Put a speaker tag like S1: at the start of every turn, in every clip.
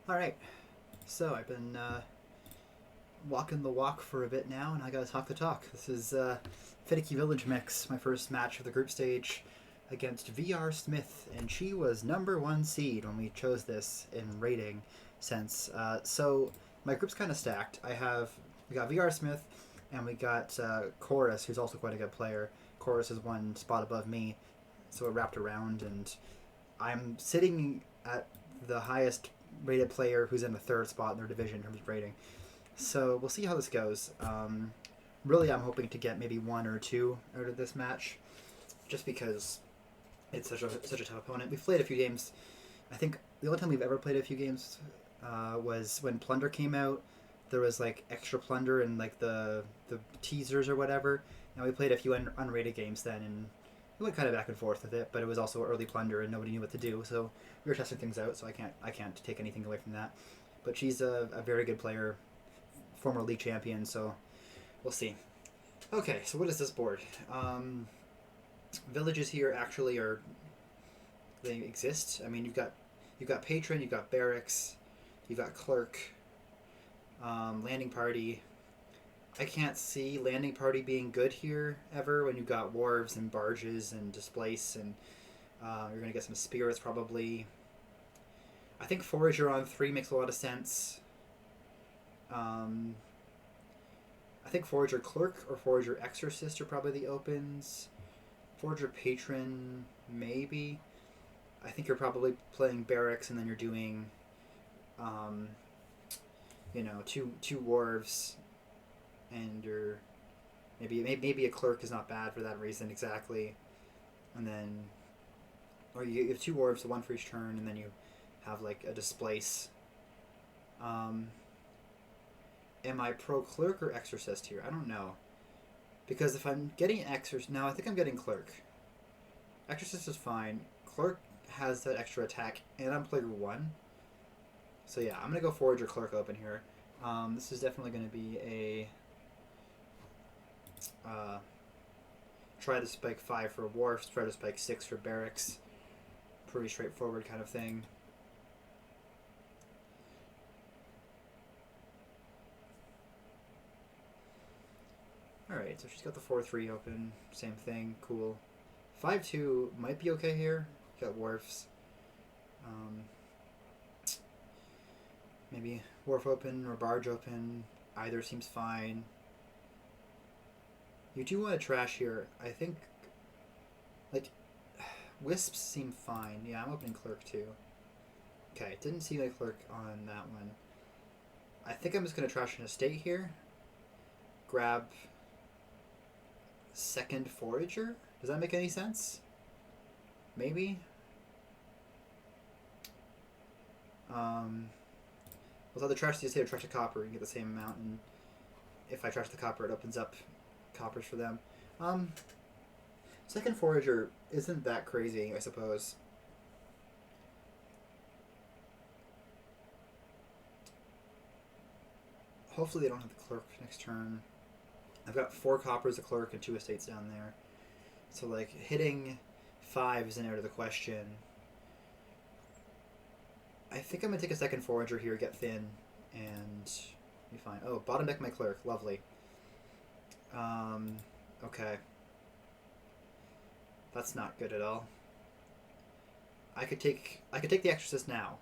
S1: Alright, so I've been walking the walk for a bit now, and I gotta talk the talk. This is Finicky Village Mix, my first match of the group stage against VRSmith, and she was number one seed when we chose this in rating sense. So my group's kind of stacked. We got VRSmith, and we got Chorus, who's also quite a good player. Chorus is one spot above me, so it wrapped around, and I'm sitting at the highest rated player who's in the third spot in their division in terms of rating. So we'll see how this goes. Really, I'm hoping to get maybe one or two out of this match, just because it's such a tough opponent. We've played a few games. I think the only time we've ever played a few games was when Plunder came out. There was like extra Plunder and like the teasers or whatever, and we played a few unrated games then, and we went kind of back and forth with it. But it was also early Plunder, and nobody knew what to do, so we were testing things out. So I can't take anything away from that. But she's a very good player, former league champion. So we'll see. Okay, so what is this board? Villages here actually they exist. I mean, you've got patron, you've got barracks, you've got clerk, landing party. I can't see landing party being good here ever when you've got wharves and barges and displace, and you're gonna get some spirits probably. I think forager on 3 makes a lot of sense. I think forager clerk or forager exorcist are probably the opens. Forager patron maybe. I think you're probably playing barracks, and then you're doing two wharves, and you're maybe a clerk is not bad for that reason exactly, and then or you have 2 wharves, one for each turn, and then you have like a displace. Am I pro clerk or exorcist here? I don't know, because if I'm getting exorcist now, I think I'm getting clerk. Exorcist is fine. Clerk has that extra attack, and I'm player 1. So yeah, I'm gonna go forager clerk open here. This is definitely gonna be a try to spike 5 for wharfs, try to spike 6 for barracks. Pretty straightforward kind of thing. Alright, so she's got the 4-3 open. Same thing, cool. 5-2 might be okay here. Got wharfs. Maybe wharf open or barge open. Either seems fine. You do want to trash here. I think, like, wisps seem fine. Yeah, I'm opening clerk too. Okay, didn't see my clerk on that one. I think I'm just going to trash an estate here. Grab second forager? Does that make any sense? Maybe? Let's either trash the estate or trash the copper and get the same amount, and if I trash the copper it opens up coppers for them. Second forager isn't that crazy, I suppose. Hopefully they don't have the clerk next turn. I've got 4 coppers, a clerk, and 2 estates down there. So, like, hitting 5 isn't out of the question. I think I'm going to take a second forager here, get thin, and be fine. Oh, bottom deck my clerk. Lovely. Okay. That's not good at all. I could take the exorcist now.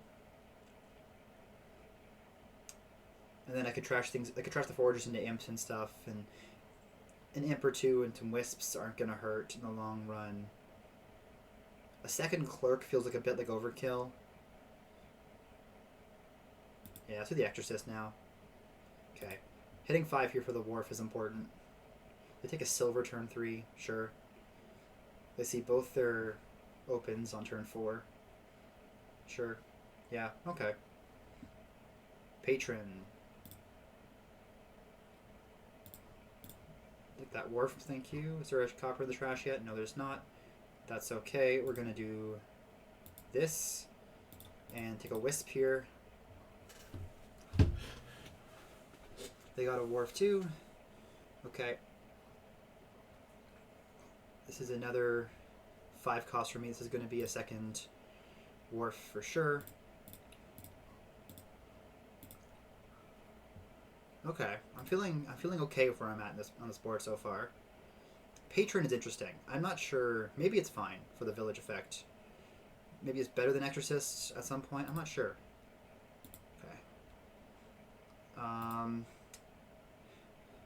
S1: And then I could trash things. I could trash the foragers into imps and stuff, and an imp or 2 and some wisps aren't going to hurt in the long run. A second clerk feels like a bit like overkill. Yeah, let's do the exorcist now. Okay. Hitting 5 here for the wharf is important. They take a silver turn 3, sure. They see both their opens on turn 4. Sure. Yeah, okay. Patron. Like that wharf, thank you. Is there a copper in the trash yet? No, there's not. That's okay. We're going to do this and take a wisp here. They got a wharf too. Okay. This is another 5 cost for me. This is going to be a second wharf for sure. Okay, I'm feeling okay with where I'm at in this on this board so far. Patron is interesting. I'm not sure. Maybe it's fine for the village effect. Maybe it's better than Exorcist at some point. I'm not sure. Okay.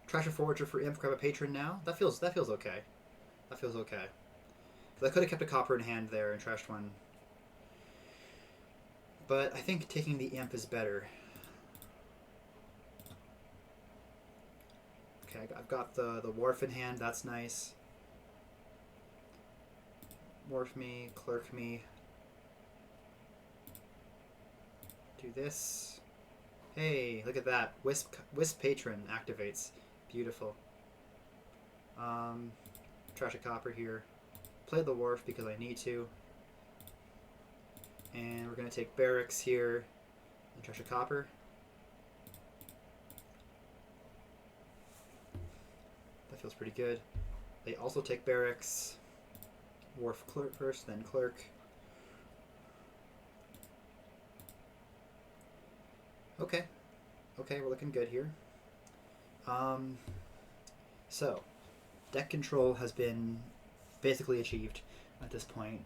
S1: Trash a Forager for Imp. Grab a Patron now. That feels okay. That feels okay. Because I could have kept a copper in hand there and trashed one. But I think taking the Imp is better. Okay, I've got the Wharf in hand. That's nice. Wharf me, clerk me. Do this. Hey, look at that. Wisp Patron activates. Beautiful. Trash a copper here. Play the Wharf because I need to. And we're going to take Barracks here and trash a copper. That feels pretty good. They also take Barracks. Wharf Clerk first, then Clerk. Okay. Okay, we're looking good here. So, deck control has been basically achieved at this point.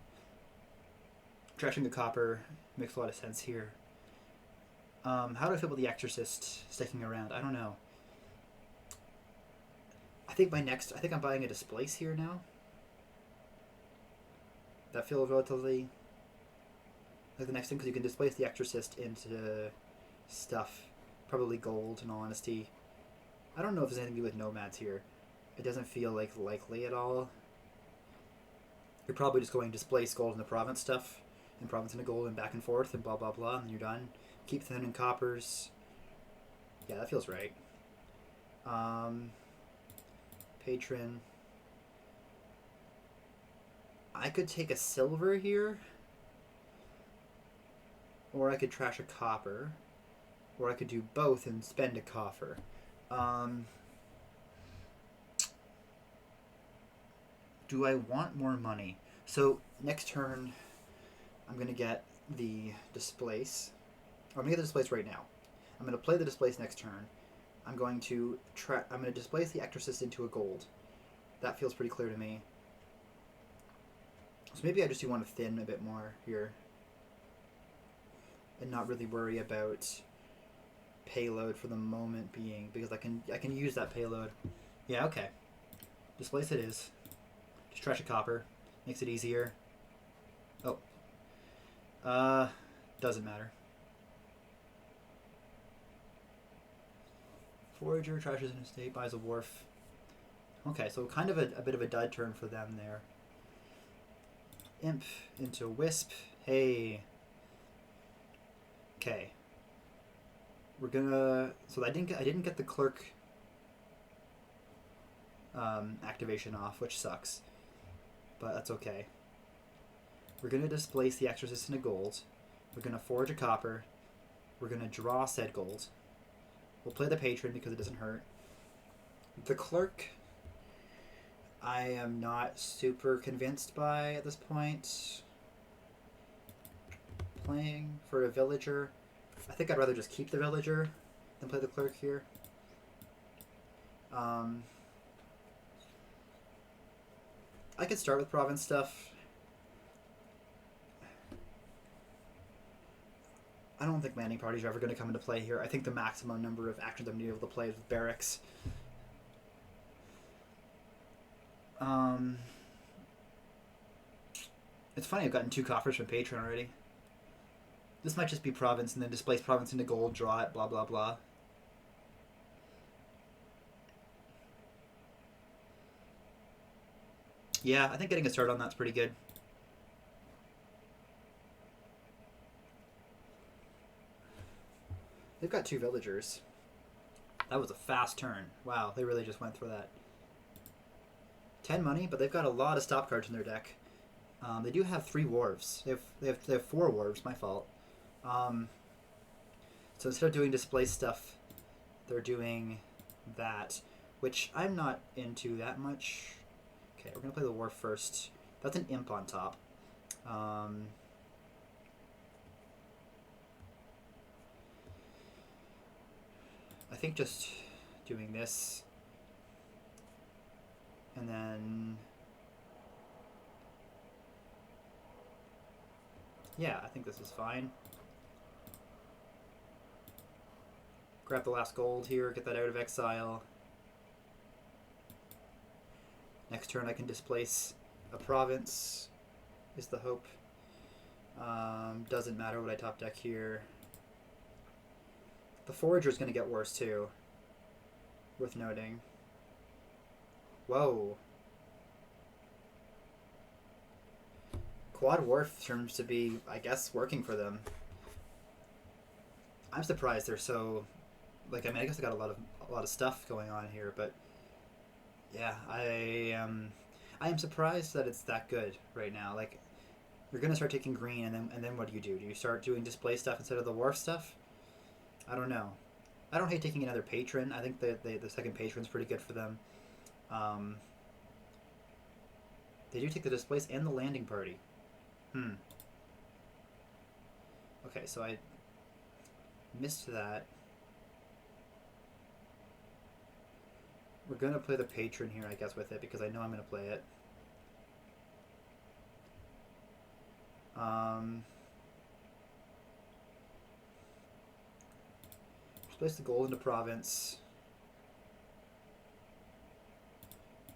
S1: Trashing the copper makes a lot of sense here. How do I feel about the Exorcist sticking around? I don't know. I think I'm buying a displace here now. That feels relatively like the next thing, because you can displace the Exorcist into stuff. Probably gold, in all honesty. I don't know if there's anything to do with nomads here. It doesn't feel like likely at all. You're probably just going to displace gold in the province stuff, and province into gold, and back and forth, and blah blah blah, and you're done. Keep thin in coppers. Yeah, that feels right. Patron. I could take a silver here, or I could trash a copper, or I could do both and spend a copper. Do I want more money? So next turn, I'm going to get the displace. I'm going to get the displace right now. I'm going to play the displace next turn. I'm going to displace the Exorcist into a gold. That feels pretty clear to me. So maybe I just do want to thin a bit more here, and not really worry about payload for the moment being, because I can use that payload. Yeah, okay. Displace it is. Just trash a copper. Makes it easier. Oh. Doesn't matter. Forager trashes an estate, buys a wharf. Okay, so kind of a bit of a dud turn for them there. Imp into Wisp. Hey. Okay. We're gonna. So I didn't get the clerk activation off, which sucks, but that's okay. We're gonna displace the Exorcist into gold. We're gonna forge a copper. We're gonna draw said gold. We'll play the Patron because it doesn't hurt. The clerk, I am not super convinced by at this point. Playing for a villager. I think I'd rather just keep the villager than play the clerk here. I could start with province stuff. I don't think landing parties are ever going to come into play here. I think the maximum number of actions I'm going to be able to play is with barracks. It's funny, I've gotten 2 coffers from Patron already. This might just be province and then displace province into gold, draw it, blah blah blah. Yeah, I think getting a start on that's pretty good. They've got 2 villagers. That was a fast turn. Wow, they really just went through that. 10 money, but they've got a lot of stop cards in their deck. They do have 3 wharves. They have 4 wharves. My fault. So instead of doing display stuff, they're doing that, which I'm not into that much. Okay, we're gonna play the wharf first. That's an imp on top. I think just doing this. And then... yeah, I think this is fine. Grab the last gold here, get that out of exile. Next turn I can displace a province, is the hope. Doesn't matter what I top deck here. The Forager's going to get worse too, worth noting. Whoa. Quad Wharf seems to be, I guess, working for them. I'm surprised they're so... like, I mean, I guess they got a lot of stuff going on here, but yeah, I am surprised that it's that good right now. Like, you're gonna start taking green, and then what do? Do you start doing display stuff instead of the wharf stuff? I don't know. I don't hate taking another patron. I think the second patron's pretty good for them. They do take the displace and the landing party. Okay, so I missed that. We're going to play the patron here, I guess, with it, because I know I'm going to play it. Place the gold into province.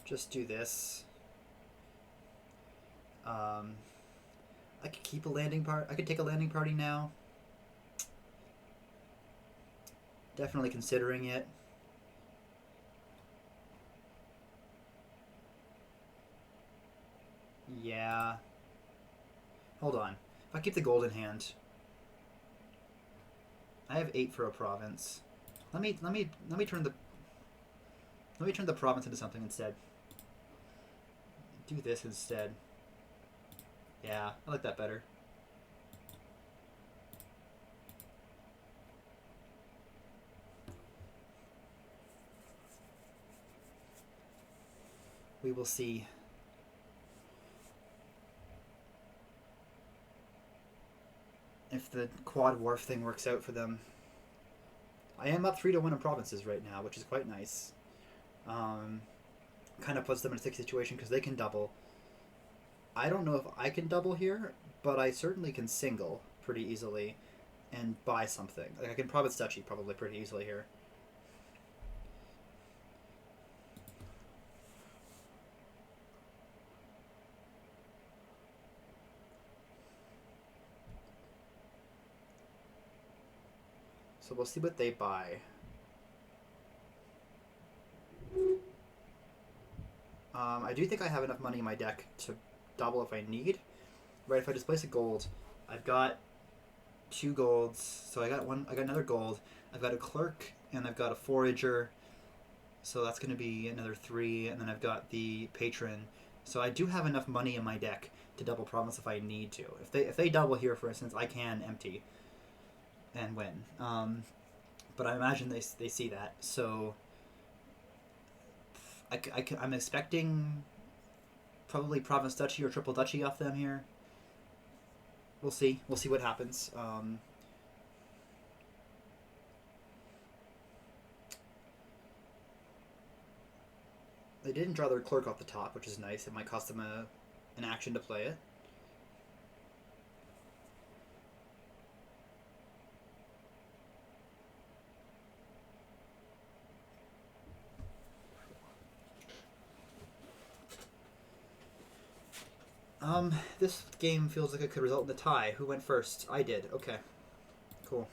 S1: Just do this. I could keep a landing part. I could take a landing party now. Definitely considering it. Yeah. Hold on. If I keep the gold in hand, I have 8 for a province. Let me turn the province into something instead. Do this instead. Yeah, I like that better. We will see. If the quad wharf thing works out for them. I am up 3-1 in provinces right now, which is quite nice. Kind of puts them in a sticky situation because they can double. I don't know if I can double here, but I certainly can single pretty easily and buy something. Like, I can province duchy probably pretty easily here. So we'll see what they buy. I do think I have enough money in my deck to double if I need. Right, if I displace a gold, I've got 2 golds. So I got another gold. I've got a clerk and I've got a forager. So that's going to be another 3, and then I've got the patron. So I do have enough money in my deck to double province if I need to. If they double here, for instance, I can empty and win. But I imagine they see that. So I'm expecting probably province duchy or triple duchy off them here. We'll see. We'll see what happens. They didn't draw their clerk off the top, which is nice. It might cost them an action to play it. This game feels like it could result in a tie. Who went first? I did. Okay. Cool.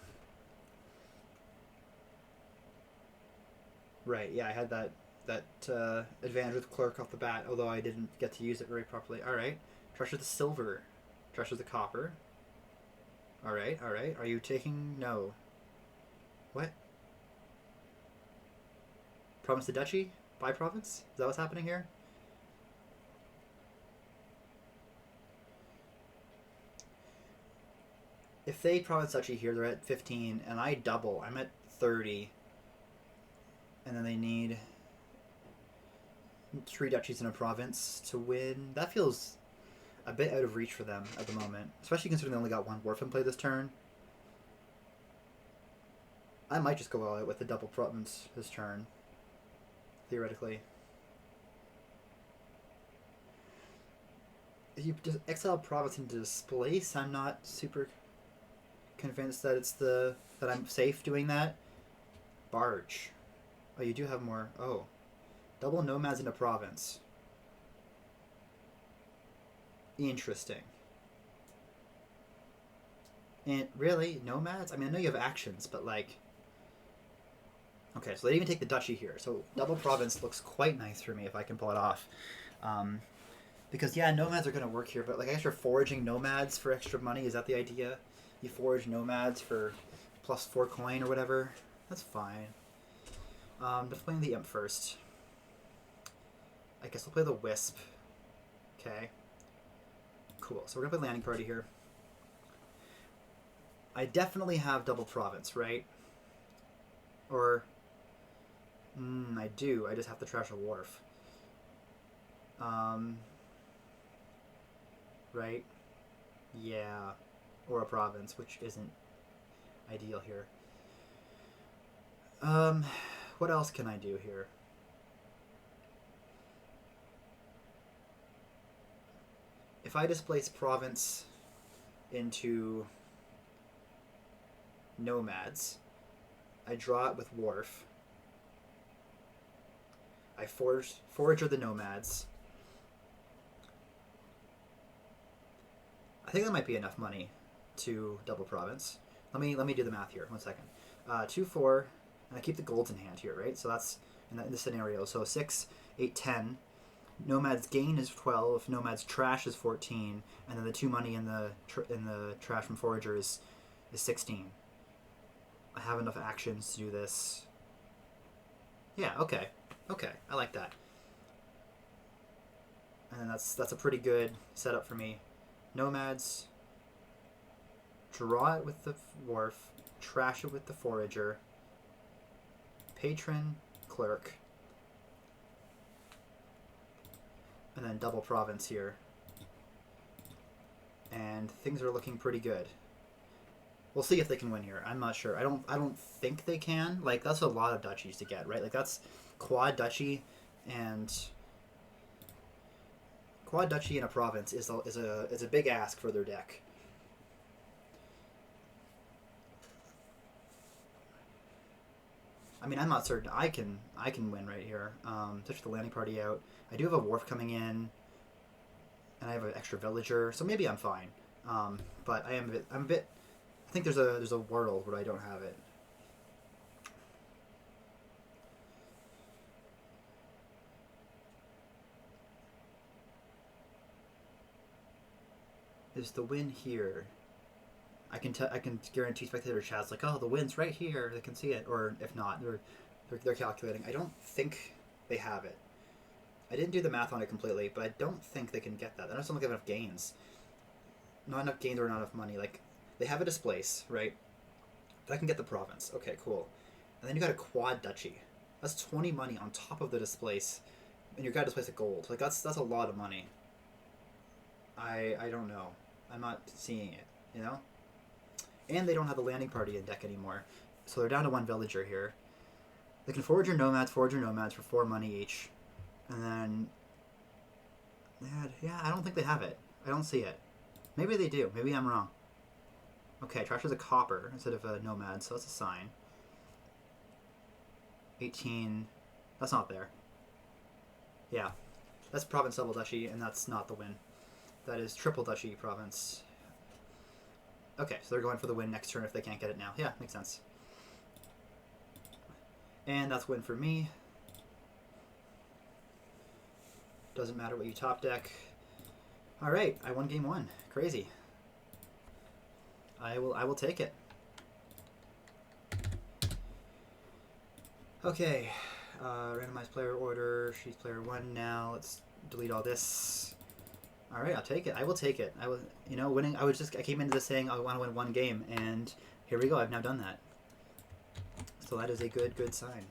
S1: Right, yeah, I had that advantage with clerk off the bat, although I didn't get to use it very properly. Alright. Treasure the silver. Treasure the copper. Alright, alright. Are you taking... No. What? Province the duchy? By province? Is that what's happening here? If they province duchy here, they're at 15, and I double. I'm at 30. And then they need 3 duchies in a province to win. That feels a bit out of reach for them at the moment, especially considering they only got 1 wharf in play this turn. I might just go all out with the double province this turn. theoretically. If you just exile province into displace, I'm not super convinced that that I'm safe doing that. Barge. Oh, you do have more. Oh. Double nomads into province. Interesting. And really, nomads? I mean, I know you have actions, but like... Okay, so they didn't even take the duchy here. So double province looks quite nice for me if I can pull it off. Because, yeah, nomads are going to work here, but like I guess you're foraging nomads for extra money. Is that the idea? You forage nomads for +4 coin or whatever. That's fine. Just playing the imp first. I guess we'll play the wisp. Okay. Cool. So we're going to play landing party here. I definitely have double province, right? Or... I do. I just have to trash a wharf. Right? Yeah. Or a province, which isn't ideal here. What else can I do here? If I displace province into nomads, I draw it with wharf. I forager the nomads. I think that might be enough money to double province. Let me do the math here. 1 second. 2, 4, and I keep the golds in hand here, right? So that's in this scenario. So 6, 8, 10. Nomad's gain is 12. Nomad's trash is 14, and then the 2 money in the trash from forager is 16. I have enough actions to do this. Yeah. Okay. Okay. I like that. And that's a pretty good setup for me. Nomads. Draw it with the wharf. Trash it with the forager. Patron, clerk. And then double province here. And things are looking pretty good. We'll see if they can win here. I'm not sure. I don't think they can. Like, that's a lot of duchies to get, right? Like, that's quad duchy and a province is a big ask for their deck. I mean, I'm not certain I can win right here. Touch the landing party out. I do have a wharf coming in, and I have an extra villager, so maybe I'm fine. But I'm a bit. I think there's a world where I don't have it. Is the win here? I can guarantee spectator chats like, oh, the win's right here. They can see it, or if not, they're calculating. I don't think they have it. I didn't do the math on it completely, but I don't think they can get that. I just don't think they have enough gains. Not enough gains or not enough money. Like, they have a displace, right? But I can get the province. Okay, cool. And then you got a quad duchy. That's 20 money on top of the displace, and you got to displace a gold. Like, that's a lot of money. I don't know. I'm not seeing it, you know? And they don't have the landing party in deck anymore. So they're down to 1 villager here. They can forage your nomads for 4 money each. And then... Yeah, I don't think they have it. I don't see it. Maybe they do. Maybe I'm wrong. Okay, trash is a copper instead of a nomad, so that's a sign. 18... That's not there. Yeah. That's province double duchy, and that's not the win. That is triple duchy province. Okay, so they're going for the win next turn if they can't get it now. Yeah, makes sense. And that's win for me. Doesn't matter what you top deck. Alright, I won game 1. Crazy. I will take it. Okay. Randomized player order. She's player 1 now. Let's delete all this. All right, I'll take it. I will take it. Winning. I came into this saying I want to win 1 game, and here we go. I've now done that. So that is a good sign.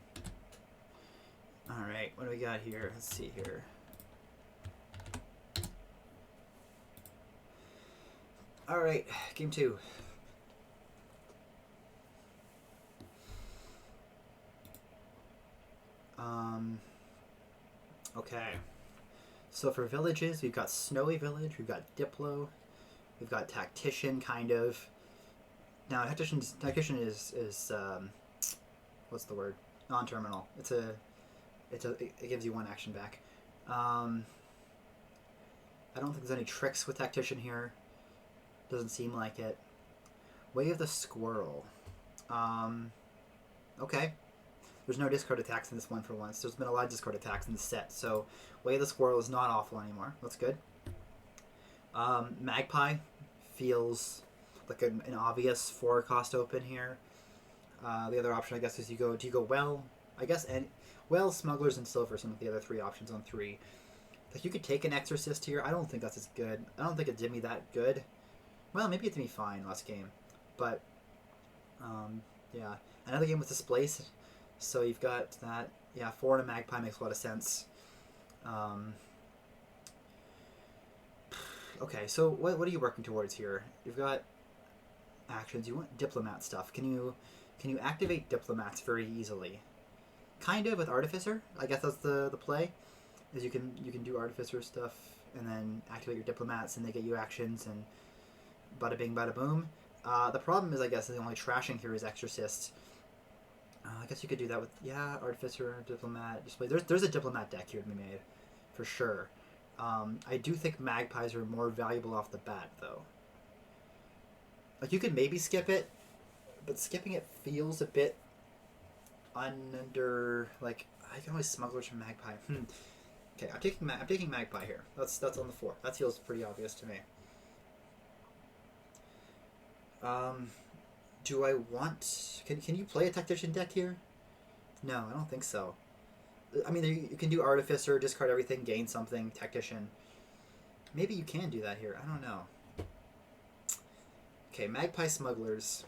S1: All right, what do we got here? Let's see here. All right, game 2. Okay. So for villages, we've got Snowy Village, we've got Diplo, we've got Tactician, kind of. Now, Tactician is what's the word? Non-terminal. It gives you one action back. I don't think there's any tricks with Tactician here. Doesn't seem like it. Way of the Squirrel. Okay. There's no discard attacks in this one for once. There's been a lot of discard attacks in the set, so Way of the Squirrel is not awful anymore. That's good. Magpie feels like an obvious 4-cost open here. The other option, I guess, is do you go Well? I guess Well, Smugglers, and Silver are some of the other 3 options on 3. Like, you could take an Exorcist here. I don't think that's as good. I don't think it did me that good. Well, maybe it did me fine last game. But, yeah. Another game with Displace. So you've got that. Yeah, 4 and a Magpie makes a lot of sense. Okay, so what are you working towards here? You've got actions. You want Diplomat stuff. Can you activate Diplomats very easily? Kind of with Artificer. I guess that's the play. Is you can do Artificer stuff and then activate your Diplomats and they get you actions and bada bing bada boom. The problem is, I guess, the only trashing here is Exorcist. I guess you could do that with Artificer, Diplomat, Display. There's a Diplomat deck here to be made, for sure. I do think Magpies are more valuable off the bat, though. Like, you could maybe skip it, but skipping it feels a bit under, like, I can always Smugglers from Magpie. Okay, I'm taking Magpie here. That's on the 4. That feels pretty obvious to me. Do I want... Can you play a Tactician deck here? No, I don't think so. I mean, you can do Artificer, discard everything, gain something, Tactician. Maybe you can do that here. I don't know. Okay, Magpie Smugglers.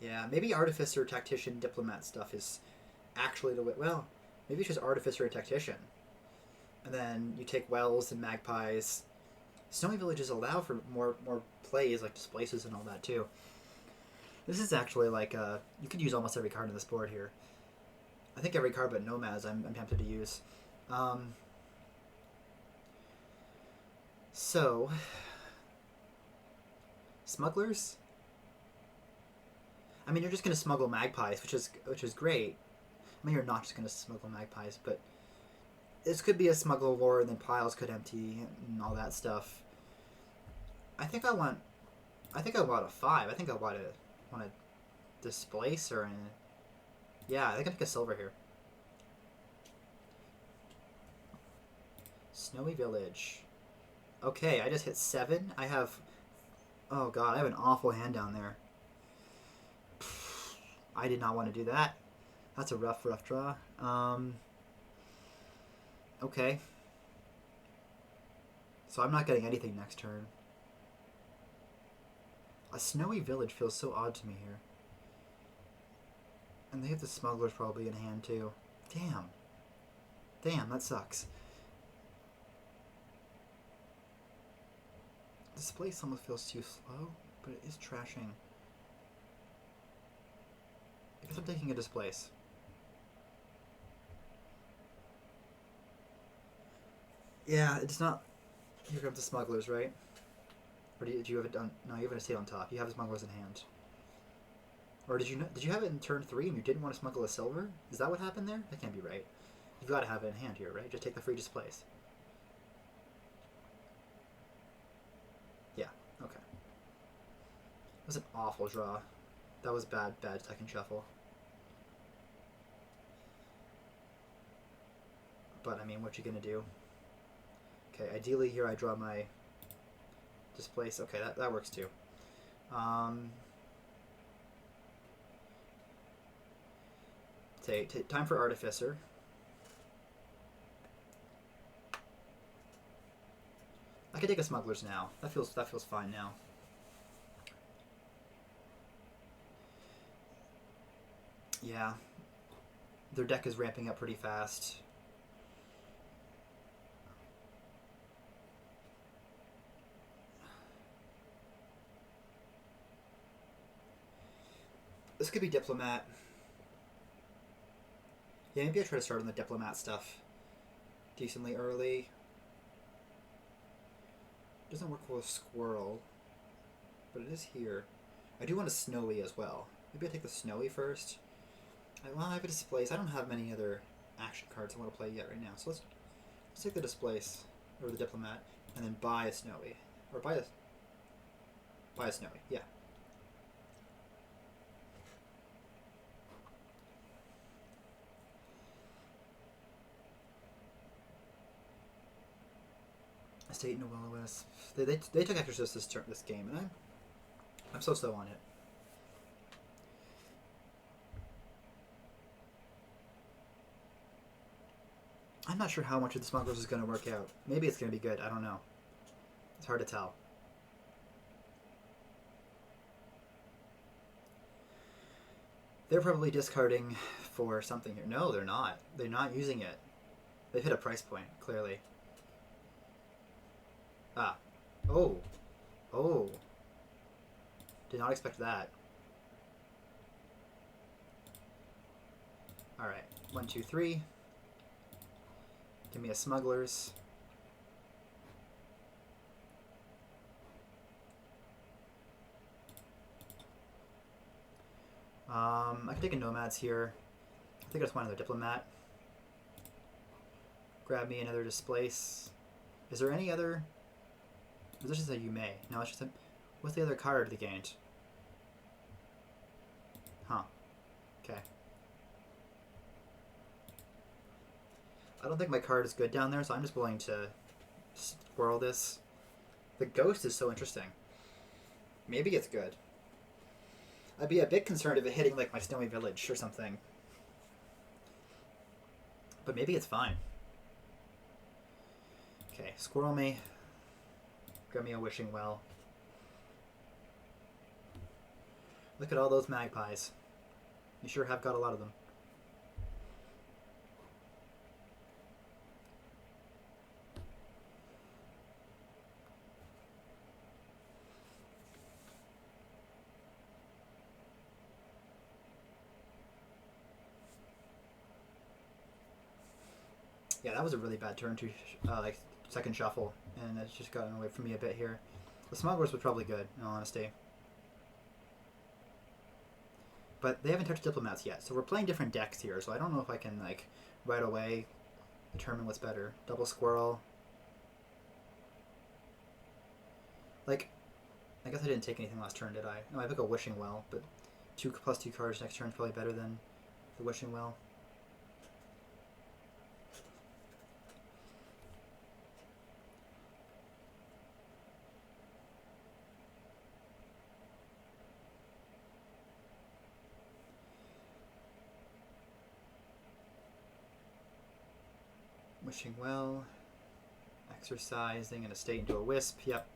S1: Yeah, maybe Artificer, Tactician, Diplomat stuff is actually the way... Well, maybe it's just Artificer and Tactician. And then you take Wells and Magpies. Snowy Villages allow for more plays, like Displaces and all that, too. This is actually like... you could use almost every card on this board here. I think every card but Nomads I'm tempted to use. So... Smugglers? I mean, you're just going to smuggle Magpies, which is great. I mean, you're not just going to smuggle Magpies, but this could be a smuggle war, and then piles could empty and all that stuff. I think I want a 5. I think I want to displace or yeah. I think I take a silver here. Snowy Village. Okay, I just hit 7. I have. Oh god, I have an awful hand down there. I did not want to do that. That's a rough draw. Okay. So I'm not getting anything next turn. A Snowy Village feels so odd to me here. And they have the Smugglers probably in hand too. Damn. Damn, that sucks. This place almost feels too slow, but it is trashing. I guess I'm taking a Displace. Yeah, it's not... Here comes the Smugglers, right? Or did you have it done? No, you haven't stayed on top. You have the Smugglers in hand. Or did you have it in turn 3 and you didn't want to smuggle a silver? Is that what happened there? That can't be right. You've got to have it in hand here, right? Just take the free Displace. Yeah, okay. That was an awful draw. That was bad second shuffle. But, I mean, what you gonna do? Okay, ideally here I draw my Displace. Okay, that works too. Time for Artificer. I could take a Smugglers now. That feels fine now. Yeah. Their deck is ramping up pretty fast. This could be Diplomat. Yeah, maybe I try to start on the diplomat stuff decently early. Doesn't work with a squirrel, but it is here. I do want a snowy as well. Maybe I take the snowy first. Well, I have a displace. I don't have many other action cards I want to play yet right now, so let's take the displace or the diplomat and then buy a snowy or buy a snowy. Yeah. Estate and Will-O-Wisp. They took exorcist this game, and I'm so on it. I'm not sure how much of the smugglers is going to work out. Maybe it's going to be good. I don't know. It's hard to tell. They're probably discarding for something here. No, they're not. They're not using it. They've hit a price point, clearly. Ah. Oh. Oh. Did not expect that. Alright. 1, 2, 3. Give me a smugglers. I can take a nomads here. I think I just want another diplomat. Grab me another displace. Is there any other? This is a you may. No, it's just a. What's the other card they gained? Huh. Okay. I don't think my card is good down there, so I'm just willing to squirrel this. The ghost is so interesting. Maybe it's good. I'd be a bit concerned of it hitting like my snowy village or something. But maybe it's fine. Okay, squirrel me. Grab me a wishing well. Look at all those magpies. You sure have got a lot of them. Yeah, that was a really bad turn to like second shuffle, and it's just gotten away from me a bit here. The smugglers was probably good, in all honesty. But they haven't touched diplomats yet, so we're playing different decks here, so I don't know if I can, like, right away determine what's better. Double squirrel. Like, I guess I didn't take anything last turn, did I? No, I took a wishing well, but 2+2 cards next turn is probably better than the wishing well. Wishing well, exercising an estate into a wisp. Yep.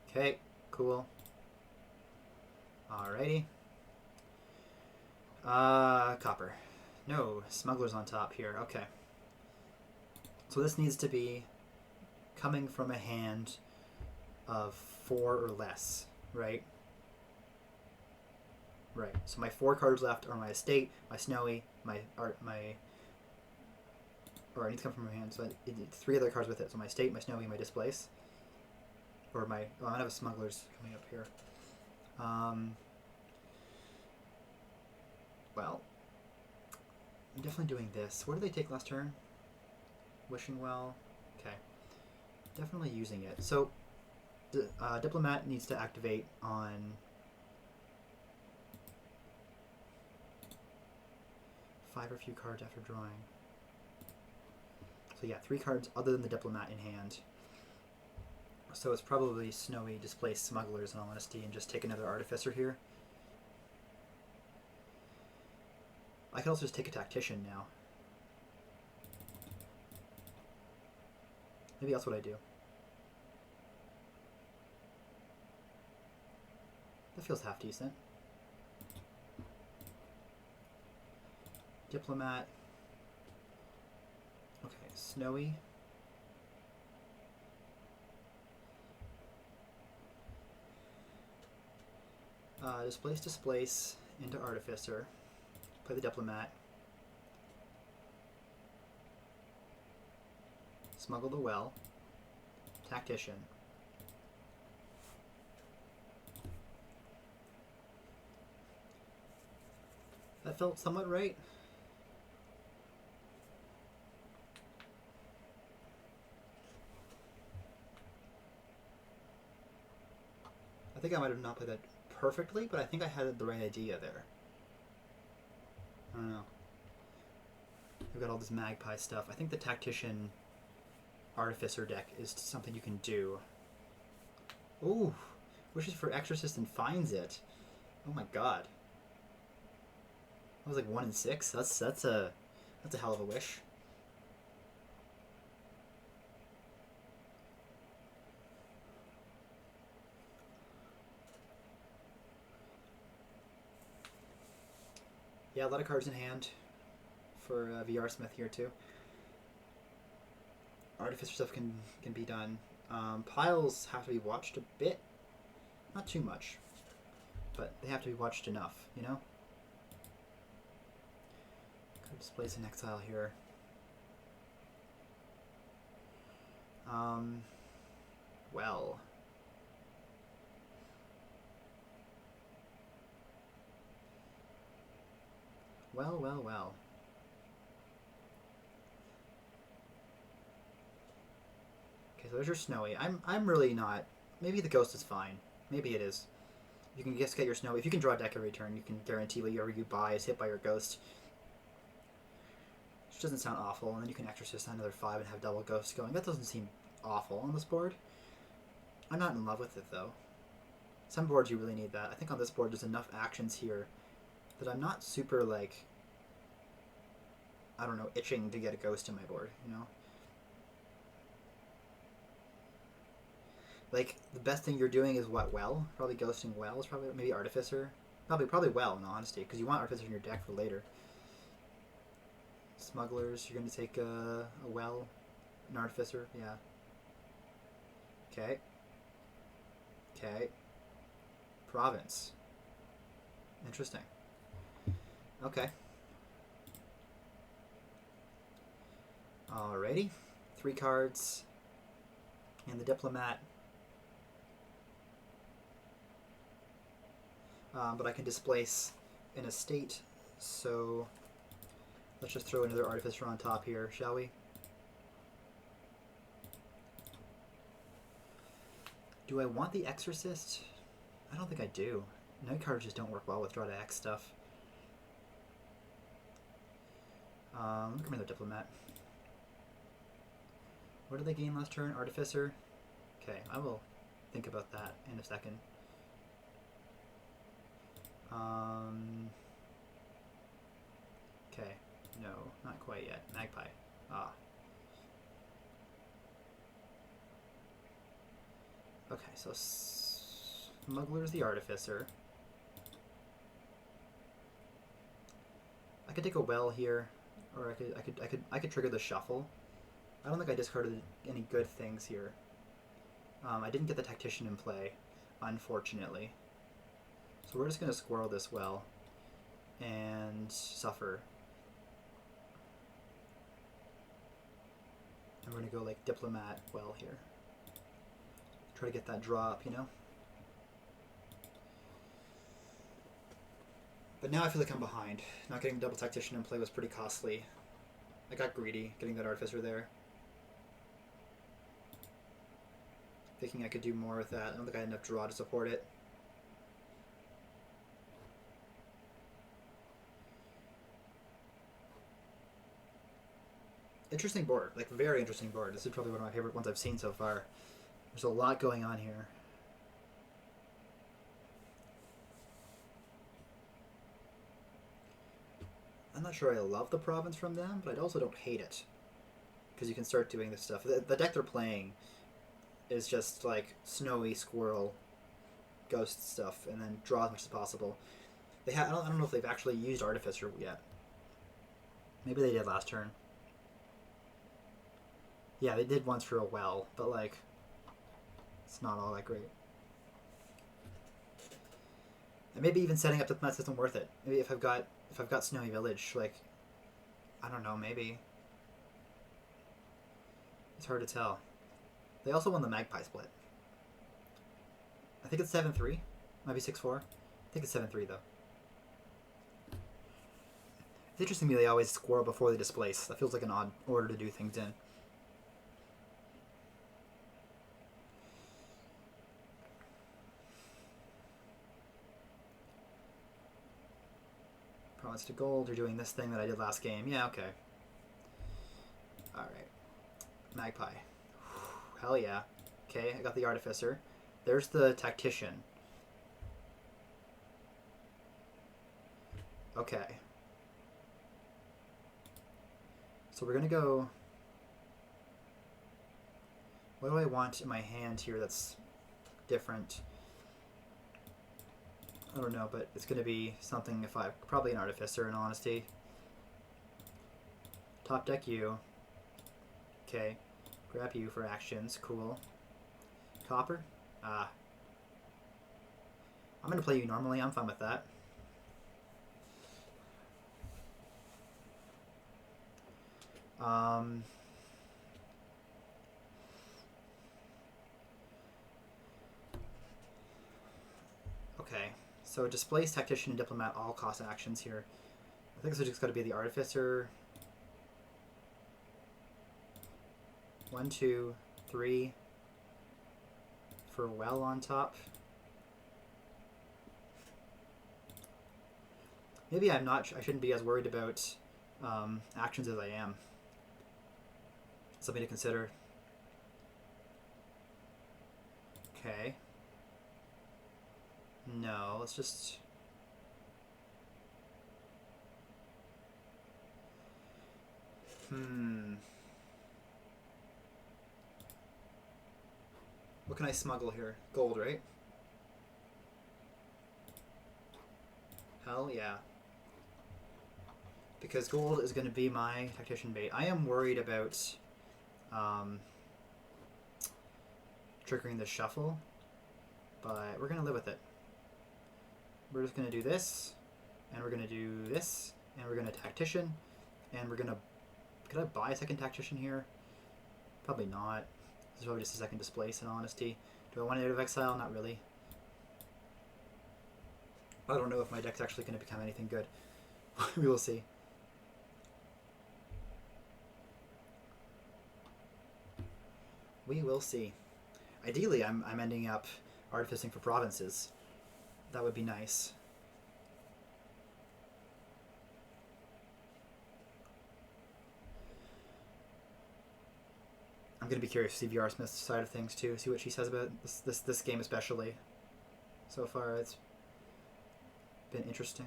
S1: Okay, cool. Alrighty. Copper. No, smugglers on top here. Okay. So this needs to be coming from a hand of 4 or less, right? Right. So my 4 cards left are my estate, my snowy, or I need to come from my hand, so I need 3 other cards with it. So my estate, my snowy, my displace. Or my... Oh, I'm going to have a smugglers coming up here. Well, I'm definitely doing this. What did they take last turn? Wishing well. Okay. Definitely using it. So, Diplomat needs to activate on... 5 or few cards after drawing. So yeah, 3 cards other than the Diplomat in hand. So it's probably Snowy, Displace, Smugglers, in all honesty, and just take another Artificer here. I could also just take a Tactician now. Maybe that's what I do. That feels half decent. Diplomat. Okay, Snowy. Displace into Artificer. Play the Diplomat. smuggle the well. Tactician. That felt somewhat right. I think I might have not played that perfectly, but I think I had the right idea there. I don't know. We've got all this magpie stuff. I think the tactician artificer deck is something you can do. Ooh, wishes for exorcist and finds it. Oh my god. That was like 1 in 6. That's a hell of a wish. Yeah, a lot of cards in hand for VRSmith here too. Artificer stuff can be done. Piles have to be watched a bit, not too much, but they have to be watched enough, you know. Could displace an exile here. Well. Well. Okay, so there's your snowy. I'm really not. Maybe the ghost is fine. Maybe it is. You can just get your snowy. If you can draw a deck every turn, you can guarantee whatever you buy is hit by your ghost. Which doesn't sound awful. And then you can exorcist another 5 and have double ghosts going. That doesn't seem awful on this board. I'm not in love with it though. Some boards you really need that. I think on this board there's enough actions here that I'm not super like, I don't know, itching to get a ghost in my board, you know? Like, the best thing you're doing is what, well? Probably ghosting well is probably, maybe artificer. Probably well, in all honesty, because you want artificer in your deck for later. Smugglers, you're going to take a well, an artificer, yeah. Okay. Province. Interesting. Okay. Alrighty. 3 cards. And the diplomat. But I can displace an estate, so let's just throw another artificer on top here, shall we? Do I want the exorcist? I don't think I do. Night cards just don't work well with draw to X stuff. Look at the diplomat. What did they gain last turn? Artificer? Okay, I will think about that in a second. Okay, no, not quite yet. Magpie. Ah. Okay, so Smuggler's the Artificer. I could take a well here, or I could trigger the shuffle. I don't think I discarded any good things here. I didn't get the Tactician in play, unfortunately. So we're just going to squirrel this well and suffer. And we're going to go like Diplomat well here. Try to get that draw up, you know? But now I feel like I'm behind. Not getting double Tactician in play was pretty costly. I got greedy getting that Artificer there. Thinking I could do more with that. I don't think I had enough draw to support it. Interesting board. Like, very interesting board. This is probably one of my favorite ones I've seen so far. There's a lot going on here. I'm not sure I love the province from them, but I also don't hate it. Because you can start doing this stuff. The deck they're playing is just like snowy squirrel ghost stuff, and then draw as much as possible. They I don't know if they've actually used Artificer yet. Maybe they did last turn. Yeah, they did once for a well, but like, it's not all that great. And maybe even setting up the Diplomat system worth it. Maybe if I've got Snowy Village, like, I don't know, maybe. It's hard to tell. They also won the Magpie split. I think it's 7-3. Might be 6-4. I think it's 7-3 though. It's interesting to me they always score before they displace. That feels like an odd order to do things in. Promise to gold. You're doing this thing that I did last game. Yeah, okay. Alright. Magpie. Hell yeah. Okay, I got the Artificer. There's the Tactician. Okay. So we're going to go... What do I want in my hand here that's different? I don't know, but it's going to be something if I... Probably an Artificer, in honesty. Top deck you. Okay. Grab you for actions. Cool. Copper? I'm going to play you normally. I'm fine with that. Okay, so displace, Tactician, and Diplomat all cost actions here. I think this is just got to be the Artificer. 1, 2, 3 for well on top. Maybe I'm not. I shouldn't be as worried about actions as I am. Something to consider. Okay. No, let's just... What can I smuggle here? Gold, right? Hell yeah. Because gold is going to be my Tactician bait. I am worried about triggering the shuffle, but we're going to live with it. We're just going to do this, and we're going to do this, and we're going to Tactician, and we're going to... Could I buy a second Tactician here? Probably not. This is probably just a second displace, in honesty. Do I want it out of exile? Not really. I don't know if my deck's actually going to become anything good. We will see. We will see. Ideally, I'm ending up artificing for provinces. That would be nice. I'm going to be curious to see VRSmith's side of things too. See what she says about this game especially. So far, it's been interesting.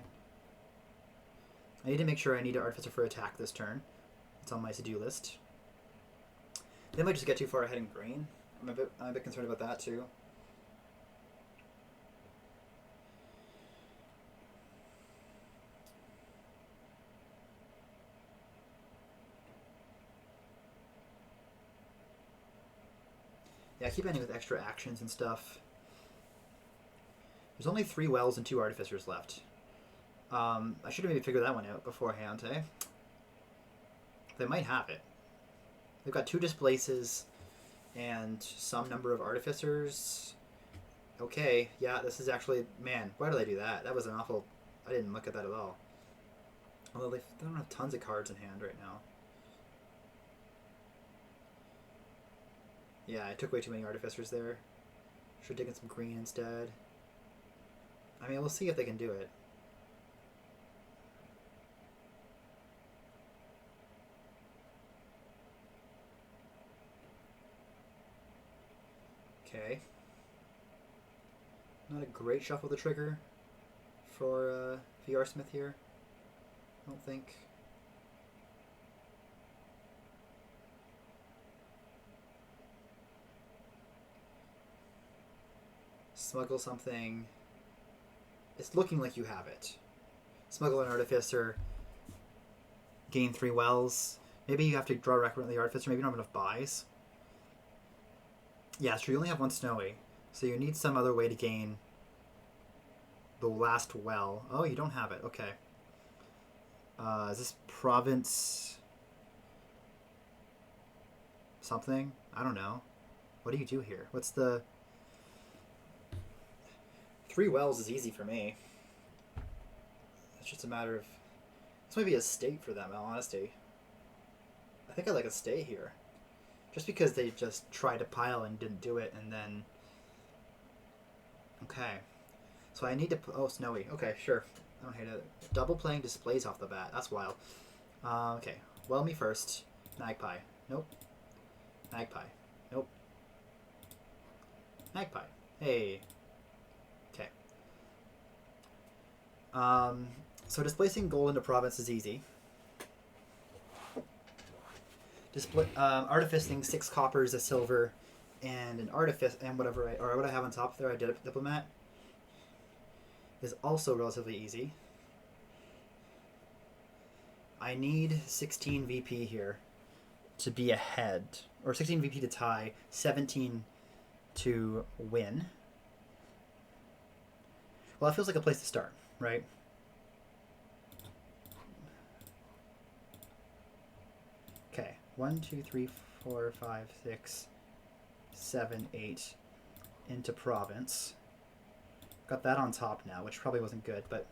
S1: I need to make sure I need an Artificer for attack this turn. It's on my to-do list. They might just get too far ahead in green. I'm a bit concerned about that too. Yeah, I keep ending with extra actions and stuff. There's only 3 wells and 2 artificers left. I should have maybe figured that one out beforehand, eh? They might have it. They've got 2 displaces and some number of artificers. Okay, yeah, this is actually... Man, why did I do that? That was an awful... I didn't look at that at all. Although they don't have tons of cards in hand right now. Yeah, I took way too many artificers there. Should have taken some green instead. I mean, we'll see if they can do it. Okay. Not a great shuffle the trigger for VRSmith here. I don't think. Smuggle something. It's looking like you have it. Smuggle an Artificer. Gain 3 wells. Maybe you have to draw recurrent the Artificer. Maybe you don't have enough buys. Yeah, sure. You only have 1 snowy. So you need some other way to gain the last well. Oh, you don't have it. Okay. Is this province... something. I don't know. What do you do here? What's the... 3 wells is easy for me. It's just a matter of... This might be a state for them, in all honesty. I think I like a stay here. Just because they just tried to pile and didn't do it, and then... Okay. So I need to... Oh, snowy. Okay, sure. I don't hate it. Double playing displays off the bat. That's wild. Okay. Well me first. Magpie. Nope. Magpie. Nope. Magpie. Hey. Okay. So displacing gold into province is easy. Artificing 6 coppers, a silver, and an artifice, and whatever what I have on top there, I did a diplomat, is also relatively easy. I need 16 VP here to be ahead, or 16 VP to tie, 17 to win. Well, that feels like a place to start, right? Okay, 1, 2, 3, 4, 5, 6, 7, 8 into province. Got that on top now, which probably wasn't good, but...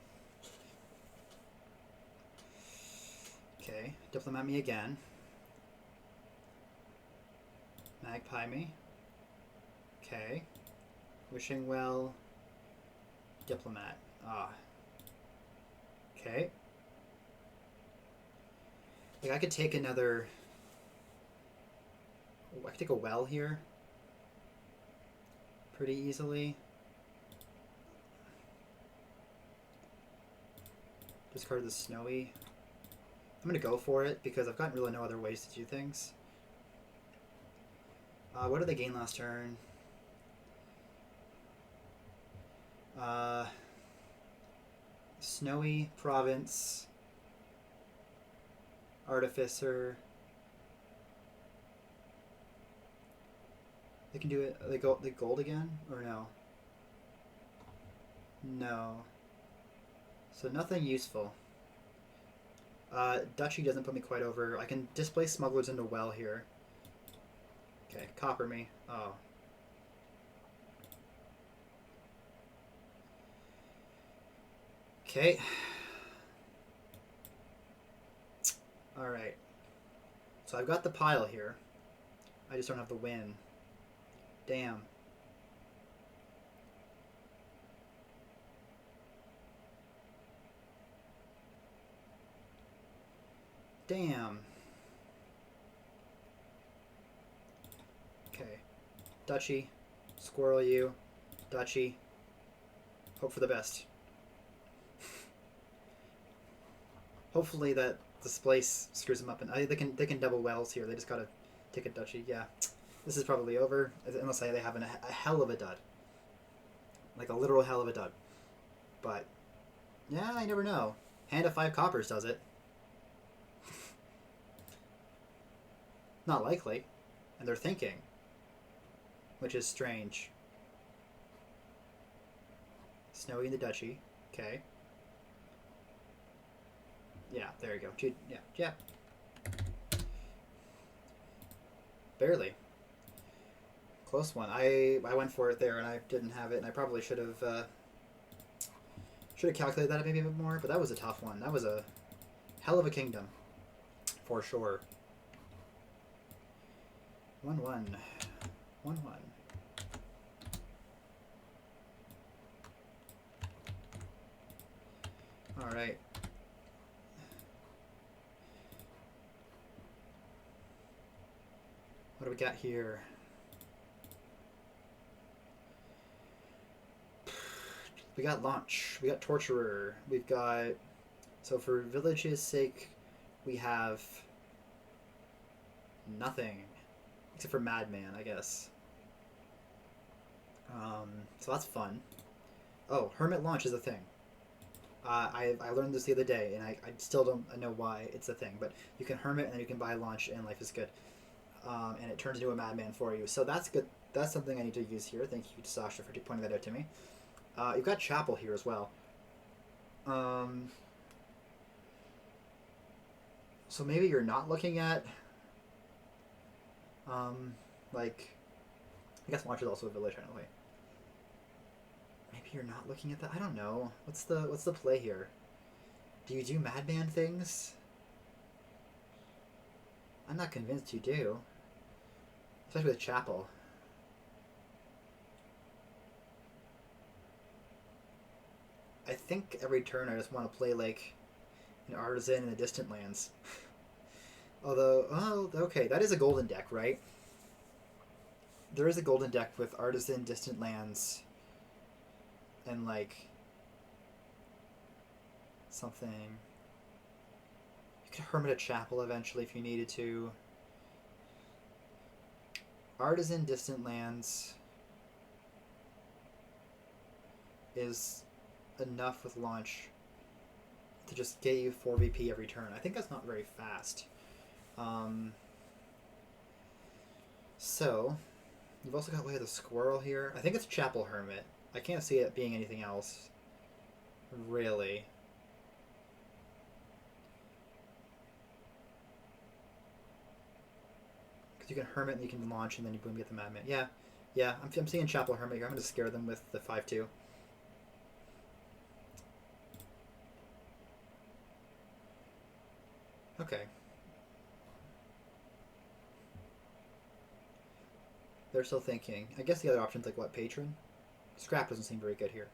S1: Okay, diplomat me again. Magpie me. Okay. Wishing well. Diplomat. Ah. Okay. Like, I could take another... I could take a well here. Pretty easily. Discard the snowy. I'm going to go for it because I've got really no other ways to do things. What did they gain last turn? Snowy, province, artificer. They can do it. They gold again or no? No. So nothing useful. Duchy doesn't put me quite over. I can displace smugglers into well here. Okay, copper me. Oh. Okay. Alright. So I've got the pile here. I just don't have the win. Damn. Damn. Okay. Duchy. Squirrel you. Duchy. Hope for the best. Hopefully that displace screws them up, and they can double wells here. They just gotta take a duchy. Yeah, this is probably over unless they have a hell of a dud, like a literal hell of a dud. But yeah, I never know. Hand of 5 coppers does it. Not likely, and they're thinking, which is strange. Snowy in the duchy. Okay. Yeah, there you go. Yeah. Barely. Close one. I went for it there, and I didn't have it, and I probably should have calculated that maybe a bit more, but that was a tough one. That was a hell of a kingdom, for sure. 1-1. 1-1. All right. What do we got here? We got launch. We got torturer. We've got... So for village's sake, we have nothing. Except for madman, I guess. So that's fun. Oh, hermit launch is a thing. I learned this the other day, and I still don't know why it's a thing. But you can hermit, and then you can buy launch, and life is good. And it turns into a madman for you. So that's good. That's something I need to use here. Thank you to Sasha for pointing that out to me. You've got chapel here as well. So maybe you're not looking at Like, I guess Launch is also a village anyway. Maybe you're not looking at that. I don't know. What's the play here? Do you do madman things? I'm not convinced you do. Especially with Chapel. I think every turn I just want to play like an artisan in the distant lands. Although, oh, okay, that is a golden deck, right? There is a golden deck with artisan, distant lands, and like something. You could Hermit a Chapel eventually if you needed to. Artisan, distant lands is enough with Launch to just get you 4 VP every turn. I think that's not very fast. So, you've also got Way of the Squirrel here. I think it's Chapel Hermit. I can't see it being anything else. Really. Because you can Hermit and you can launch and then you boom, get the Madman. Yeah. Yeah, I'm seeing Chapel Hermit here. I'm going to scare them with the 5-2. Okay. They're still thinking. I guess the other option's like what, Patron? Scrap doesn't seem very good here.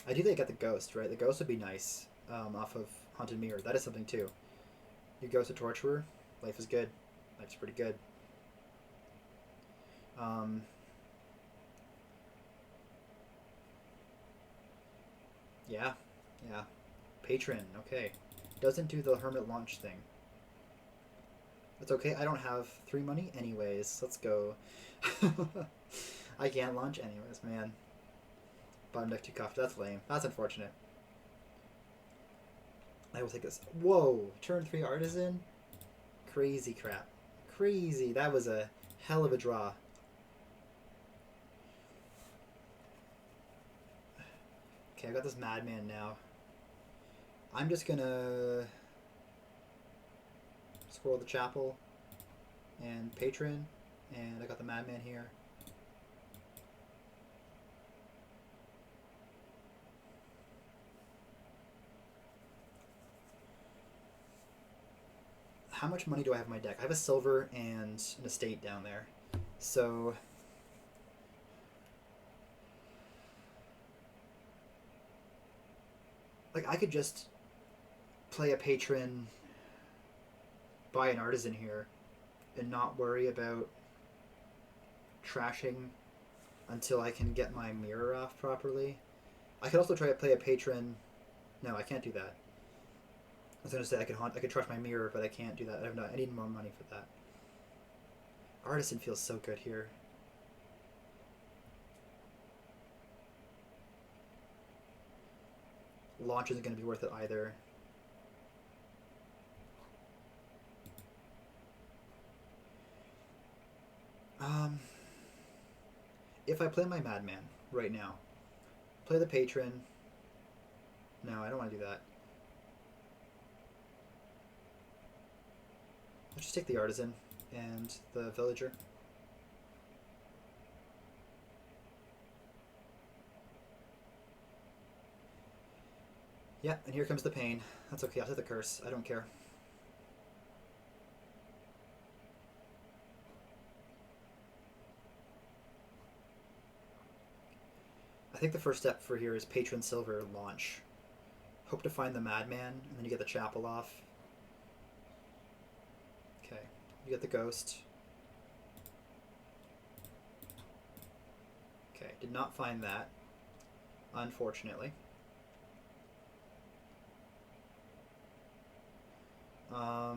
S1: Ideally I get the Ghost, right? The Ghost would be nice off of Haunted Mirror. That is something too. You Ghost a Torturer, life is good. Life's pretty good. Yeah. Yeah. Patron, okay. Doesn't do the Hermit launch thing. It's okay, I don't have 3 money anyways. Let's go. I can't launch anyways, man. Bottom deck 2 cough. That's lame. That's unfortunate. I will take this. Whoa! Turn 3 Artisan? Crazy crap. Crazy. That was a hell of a draw. Okay, I got this Madman now. I'm just gonna Squirrel the Chapel and Patron, and I got the Madman here. How much money do I have in my deck? I have a silver and an estate down there. So like I could just play a Patron, buy an Artisan here, and not worry about trashing until I can get my mirror off properly. I could also try to play a Patron. No, I can't do that. I was gonna say I could trash my mirror, but I can't do that. I need more money for that. Artisan feels so good here. Launch isn't gonna be worth it either. If I play my Madman right now, play the Patron. No, I don't want to do that. Let's just take the Artisan and the Villager. Yeah, and here comes the pain. That's okay, I'll take the Curse. I don't care. I think the first step for here is Patron Silver launch. Hope to find the Madman, and then you get the Chapel off. Okay, you get the Ghost. Okay, did not find that, unfortunately. I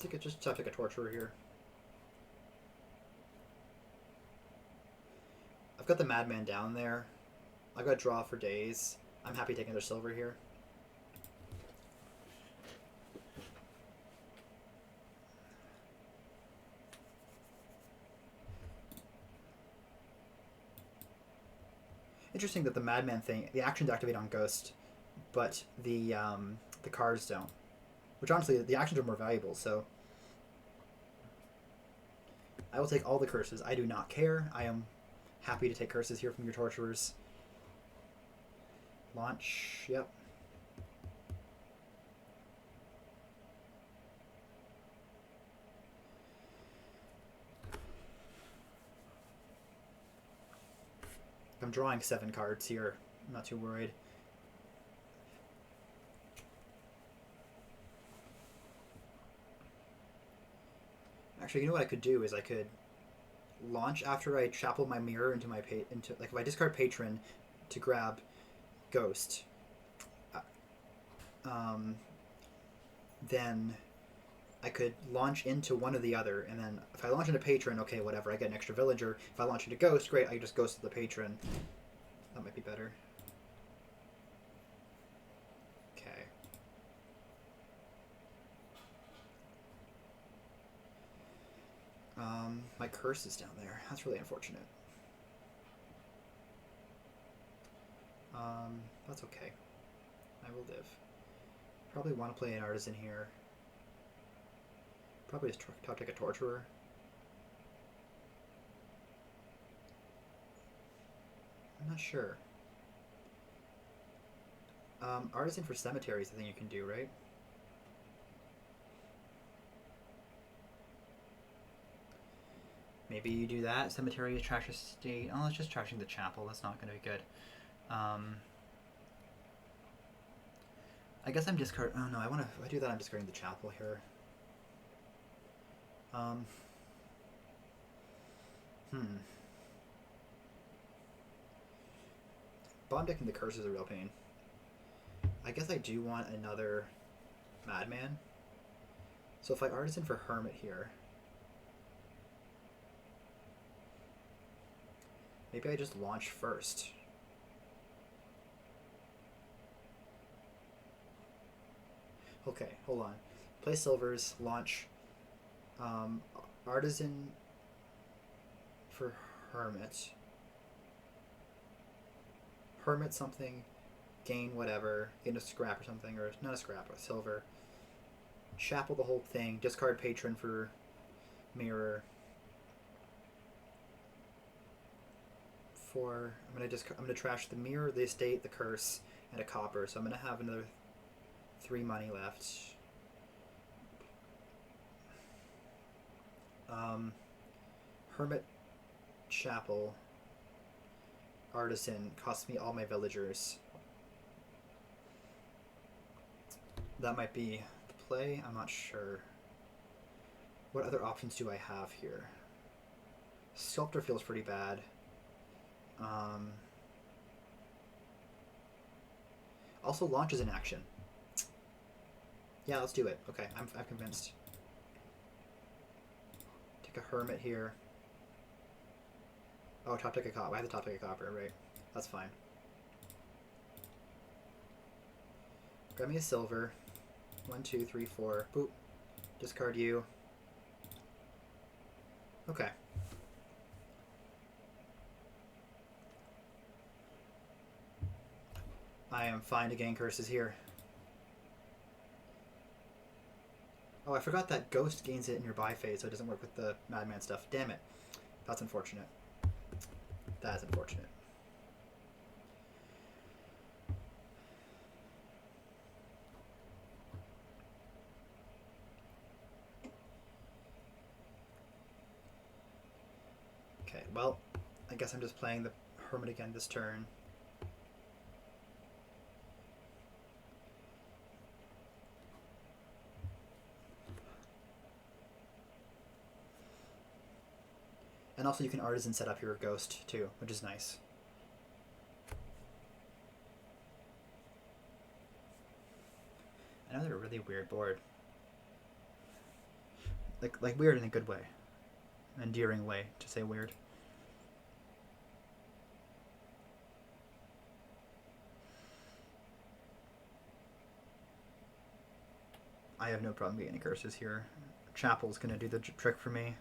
S1: think it's just tough to take a Torturer here. I've got the Madman down there. I've got draw for days. I'm happy taking their silver here. Interesting that the Madman thing, the action to activate on Ghost, but the cards don't. Which honestly, the actions are more valuable. So I will take all the curses. I do not care. I am happy to take curses here from your torturers. Launch. Yep. I'm drawing 7 cards here. I'm not too worried. Actually, you know what I could do is I could launch after I chapel my mirror into my like if I discard patron to grab ghost, then I could launch into one or the other, and then if I launch into patron, okay, whatever, I get an extra villager. If I launch into ghost, great, I just ghost to the patron. That might be better. Okay. My curse is down there. That's really unfortunate. That's okay. I will live. Probably want to play an artisan here. Probably just take a torturer. I'm not sure. Artisan for cemeteries, I think you can do, right? Maybe you do that. Cemetery, trash estate. Oh, it's just trashing the chapel. That's not going to be good. I guess I'm discarding. Oh no, if I do that, I'm discarding the chapel here. Bomb decking the curse is a real pain. I guess I do want another madman. So if I artisan for hermit here, maybe I just launch first. Okay, hold on. Play silvers, launch. Artisan for hermit. Hermit something, gain whatever, gain a scrap or something, or not a scrap, a silver. Chapel the whole thing, discard patron for mirror. I'm gonna trash the mirror, the estate, the curse, and a copper. So I'm gonna have another 3 money left. Hermit, chapel, artisan costs me all my villagers. That might be the play. I'm not sure. What other options do I have here? Sculptor feels pretty bad. Also, launch is an action. Yeah, let's do it. Okay, I'm convinced. Take a hermit here. Oh, top deck a copper. I have the top deck a copper, right? That's fine. Grab me a silver. 1, 2, 3, 4. Boop. Discard you. Okay. I am fine to gain curses here. Oh, I forgot that Ghost gains it in your buy phase, so it doesn't work with the Madman stuff. Damn it. That's unfortunate. That is unfortunate. Okay, well, I guess I'm just playing the Hermit again this turn. And also you can artisan set up your ghost too, which is nice. Another really weird board. Like weird in a good way. Endearing way to say weird. I have no problem getting any curses here. Chapel's gonna do the trick for me.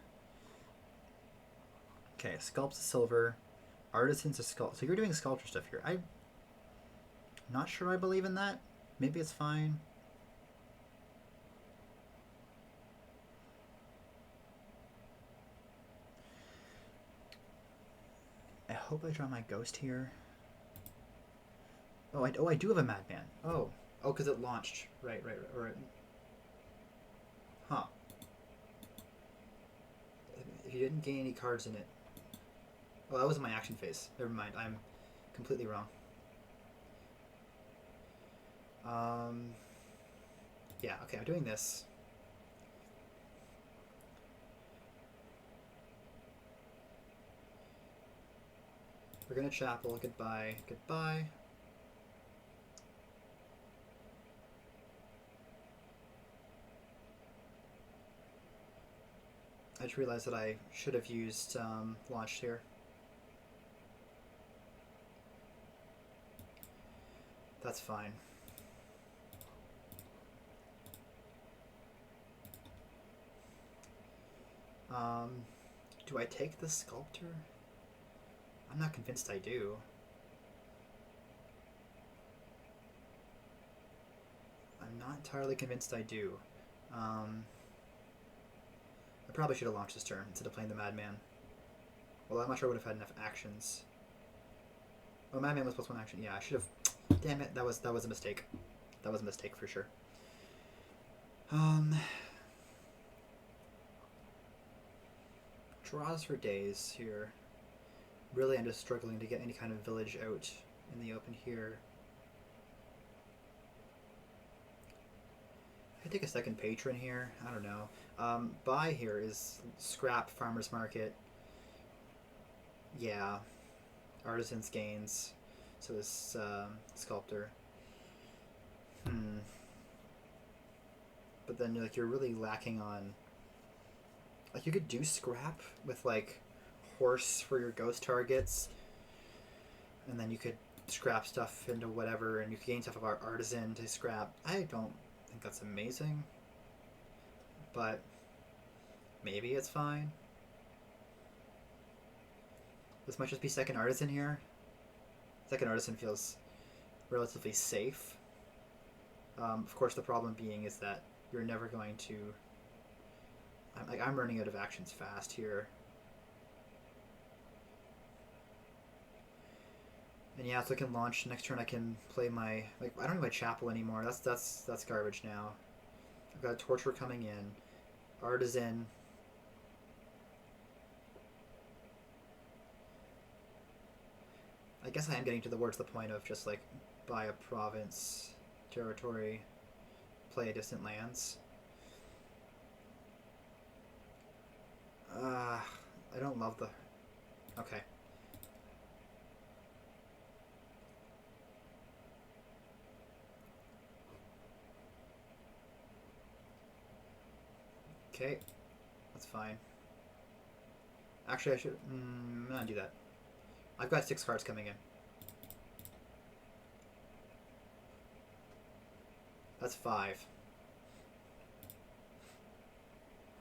S1: Okay, sculpt's a silver, artisan's a sculpt. So you're doing sculpture stuff here. I'm Not sure I believe in that. Maybe it's fine. I hope I draw my ghost here. Oh, I do have a Madman. Oh, because it launched. Right. Or huh. If you didn't gain any cards in it. Oh, that was in my action phase. Never mind. I'm completely wrong. Yeah, okay, I'm doing this. We're gonna chapel. Goodbye. Goodbye. I just realized that I should have used launched here. That's fine. Do I take the sculptor? I'm not convinced I do. I'm not entirely convinced I do. I probably should have launched this turn instead of playing the Madman. Well, I'm not sure I would have had enough actions. Oh, Madman was +1 action. Yeah, I should have. Damn it, that was a mistake. That was a mistake for sure. Draws for days here. Really, I'm just struggling to get any kind of village out in the open here. I could take a second patron here. I don't know. Buy here is scrap, farmer's market. Yeah. Artisan's gains. So is sculptor. But then like you're really lacking on. Like you could do scrap with like horse for your ghost targets, and then you could scrap stuff into whatever, and you could gain stuff about artisan to scrap. I don't think that's amazing, but maybe it's fine. This might just be second artisan here. Second artisan feels relatively safe. Of course, the problem being is that you're never going to. I'm running out of actions fast here. And yeah, so I can launch. Next turn I can play my I don't need my chapel anymore. That's garbage now. I've got a torture coming in. Artisan. I guess I am getting towards the point of just like buy a province, territory, play a distant lands. I don't love the. Okay. Okay, that's fine. Actually, I should not do that. I've got 6 cards coming in. That's 5.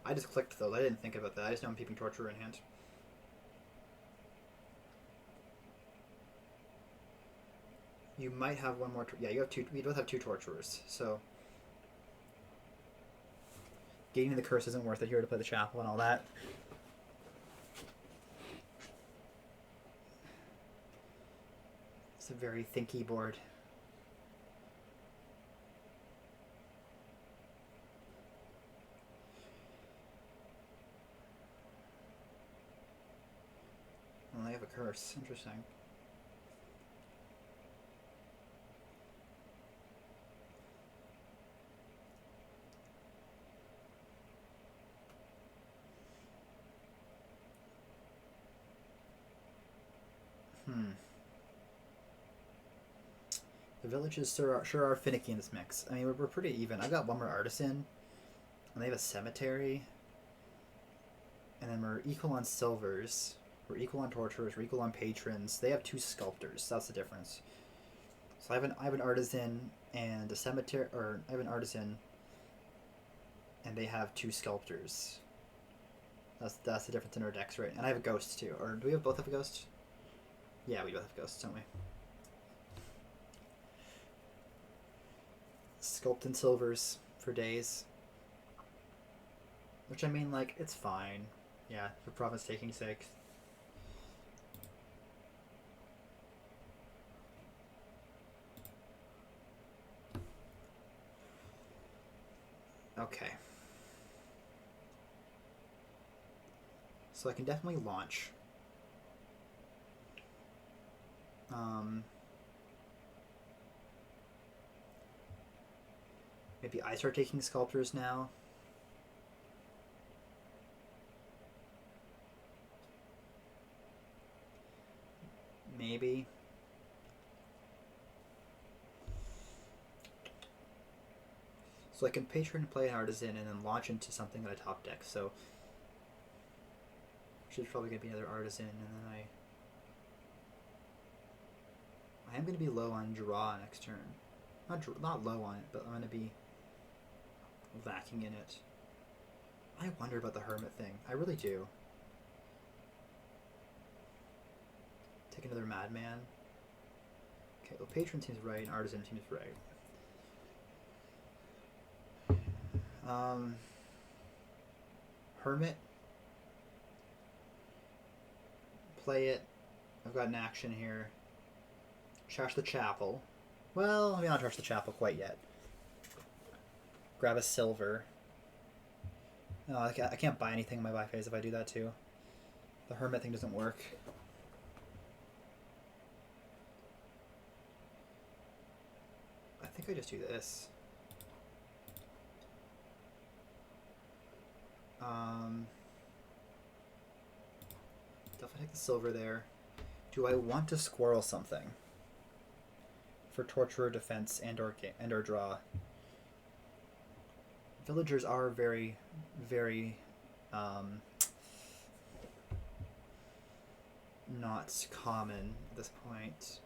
S1: I just clicked those. I didn't think about that. I just know I'm keeping Torturer in hand. You might have one more. Yeah, you have 2. We both have 2 Torturers. So gaining the curse isn't worth it here to play the chapel and all that. It's a very thinky board. Well, they have a curse. Interesting. The villages sure are finicky in this mix. I mean, we're pretty even. I've got one more artisan, and they have a cemetery. And then we're equal on silvers. We're equal on torturers. We're equal on patrons. They have 2 sculptors. That's the difference. So I have an artisan and a cemetery, or I have an artisan, and they have 2 sculptors. That's the difference in our decks, right? And I have a ghost too. Or do we both have a ghost? Yeah, we both have ghosts, don't we? Sculpt in silvers for days. Which, I mean, like, it's fine. Yeah, for profit taking sake. Okay. So I can definitely launch. Maybe I start taking sculptors now. Maybe. So I can patron play an artisan and then launch into something that I top deck. So there's probably gonna be another artisan, and then I am gonna be low on draw next turn. Not low on it, but I'm gonna be lacking in it. I wonder about the hermit thing. I really do. Take another madman. Okay, well, patron seems right, and artisan seems right. Hermit. Play it. I've got an action here. Trash the chapel. Well, maybe not trash the chapel quite yet. Grab a silver. No, I can't buy anything in my buy phase if I do that too. The hermit thing doesn't work. I think I just do this. Definitely take the silver there. Do I want to squirrel something for torturer defense and or draw? Villagers are very, very not common at this point.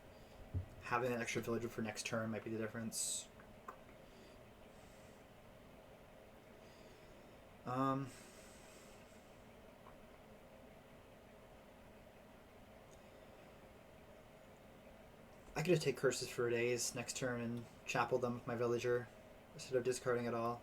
S1: Having an extra villager for next turn might be the difference. I could just take curses for days next turn and chapel them with my villager instead of discarding it all.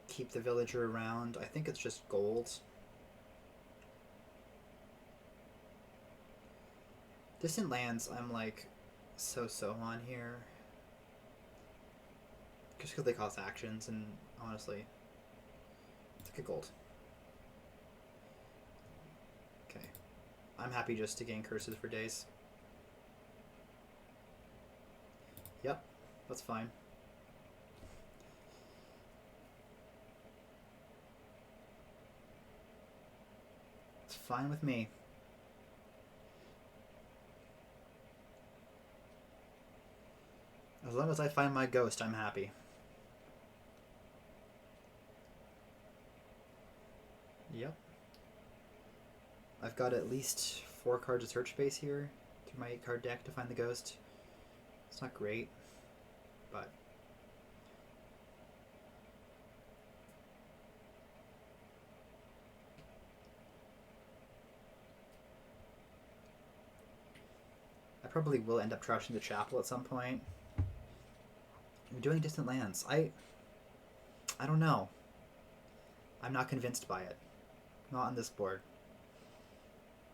S1: Keep the villager around. I think it's just gold. Distant lands, I'm like so on here. Just because they cost actions, and honestly, take a gold. Okay. I'm happy just to gain curses for days. Yep, that's fine. It's fine with me. As long as I find my ghost, I'm happy. Yep. I've got at least 4 cards of search space here through my 8-card deck to find the ghost. It's not great, but I probably will end up trashing the chapel at some point. I'm doing distant lands. I don't know. I'm not convinced by it. Not on this board.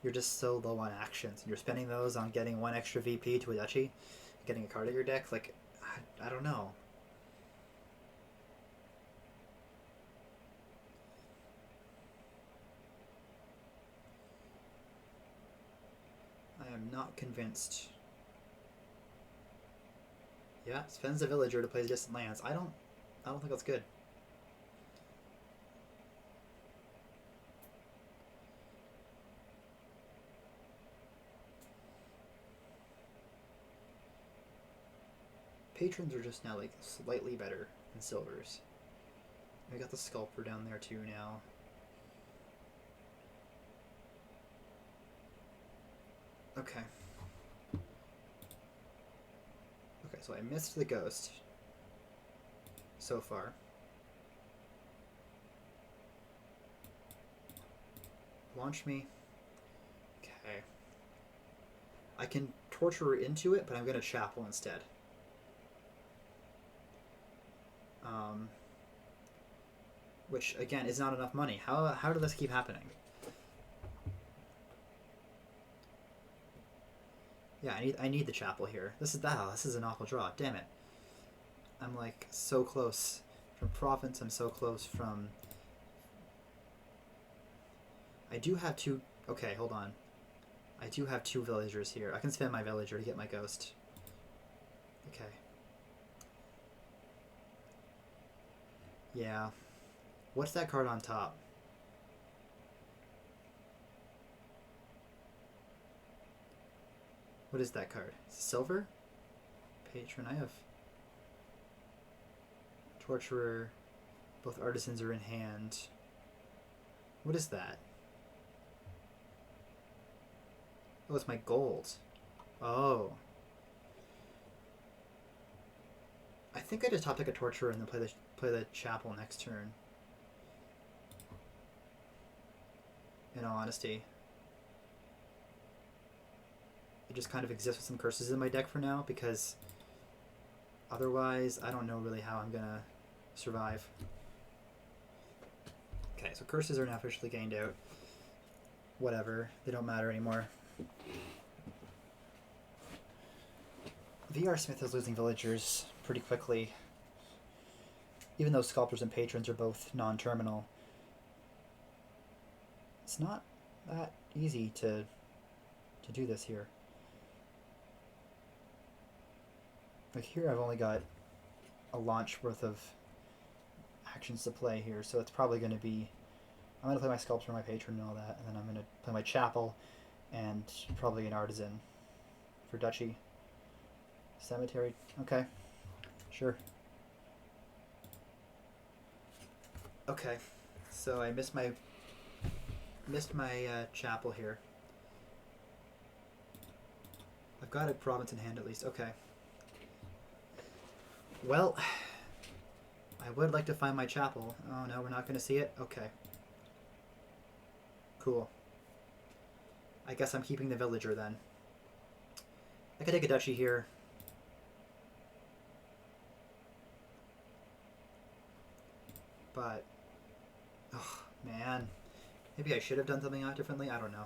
S1: You're just so low on actions, and you're spending those on getting 1 extra VP to a duchy, getting a card of your deck. Like, I don't know. I am not convinced. Yeah, spends a villager to play distant lands. I don't think that's good. Patrons are just now like slightly better than silvers. We got the sculptor down there too now. Okay. Okay, so I missed the ghost so far. Launch me. Okay. Okay. I can torture her into it, but I'm going to chapel instead. Which, again, is not enough money. How does this keep happening? Yeah, I need the chapel here. This is an awful draw. Damn it. I'm like so close from province. I'm so close from. I do have two. Okay, hold on. I do have two villagers here. I can spend my villager to get my ghost. Okay. Yeah. What's that card on top? What is that card? Silver? Patron. I have Torturer. Both artisans are in hand. What is that? Oh, it's my gold. Oh. I think I just top deck a Torturer and then play the Chapel next turn. In all honesty. It just kind of exists with some curses in my deck for now, because otherwise I don't know really how I'm gonna survive. Okay, so curses are now officially gained out. Whatever, they don't matter anymore. VRSmith is losing villagers pretty quickly. Even though sculptors and patrons are both non-terminal, it's not that easy to do this here. Like here I've only got a launch worth of actions to play here, so it's probably going to be, I'm going to play my sculptor, my patron and all that, and then I'm going to play my chapel and probably an artisan for duchy. Cemetery, okay, sure. Okay, so I missed my chapel here. I've got a province in hand at least. Okay. Well, I would like to find my chapel. Oh no, we're not going to see it? Okay. Cool. I guess I'm keeping the villager then. I could take a duchy here. But, oh man. Maybe I should have done something out differently? I don't know.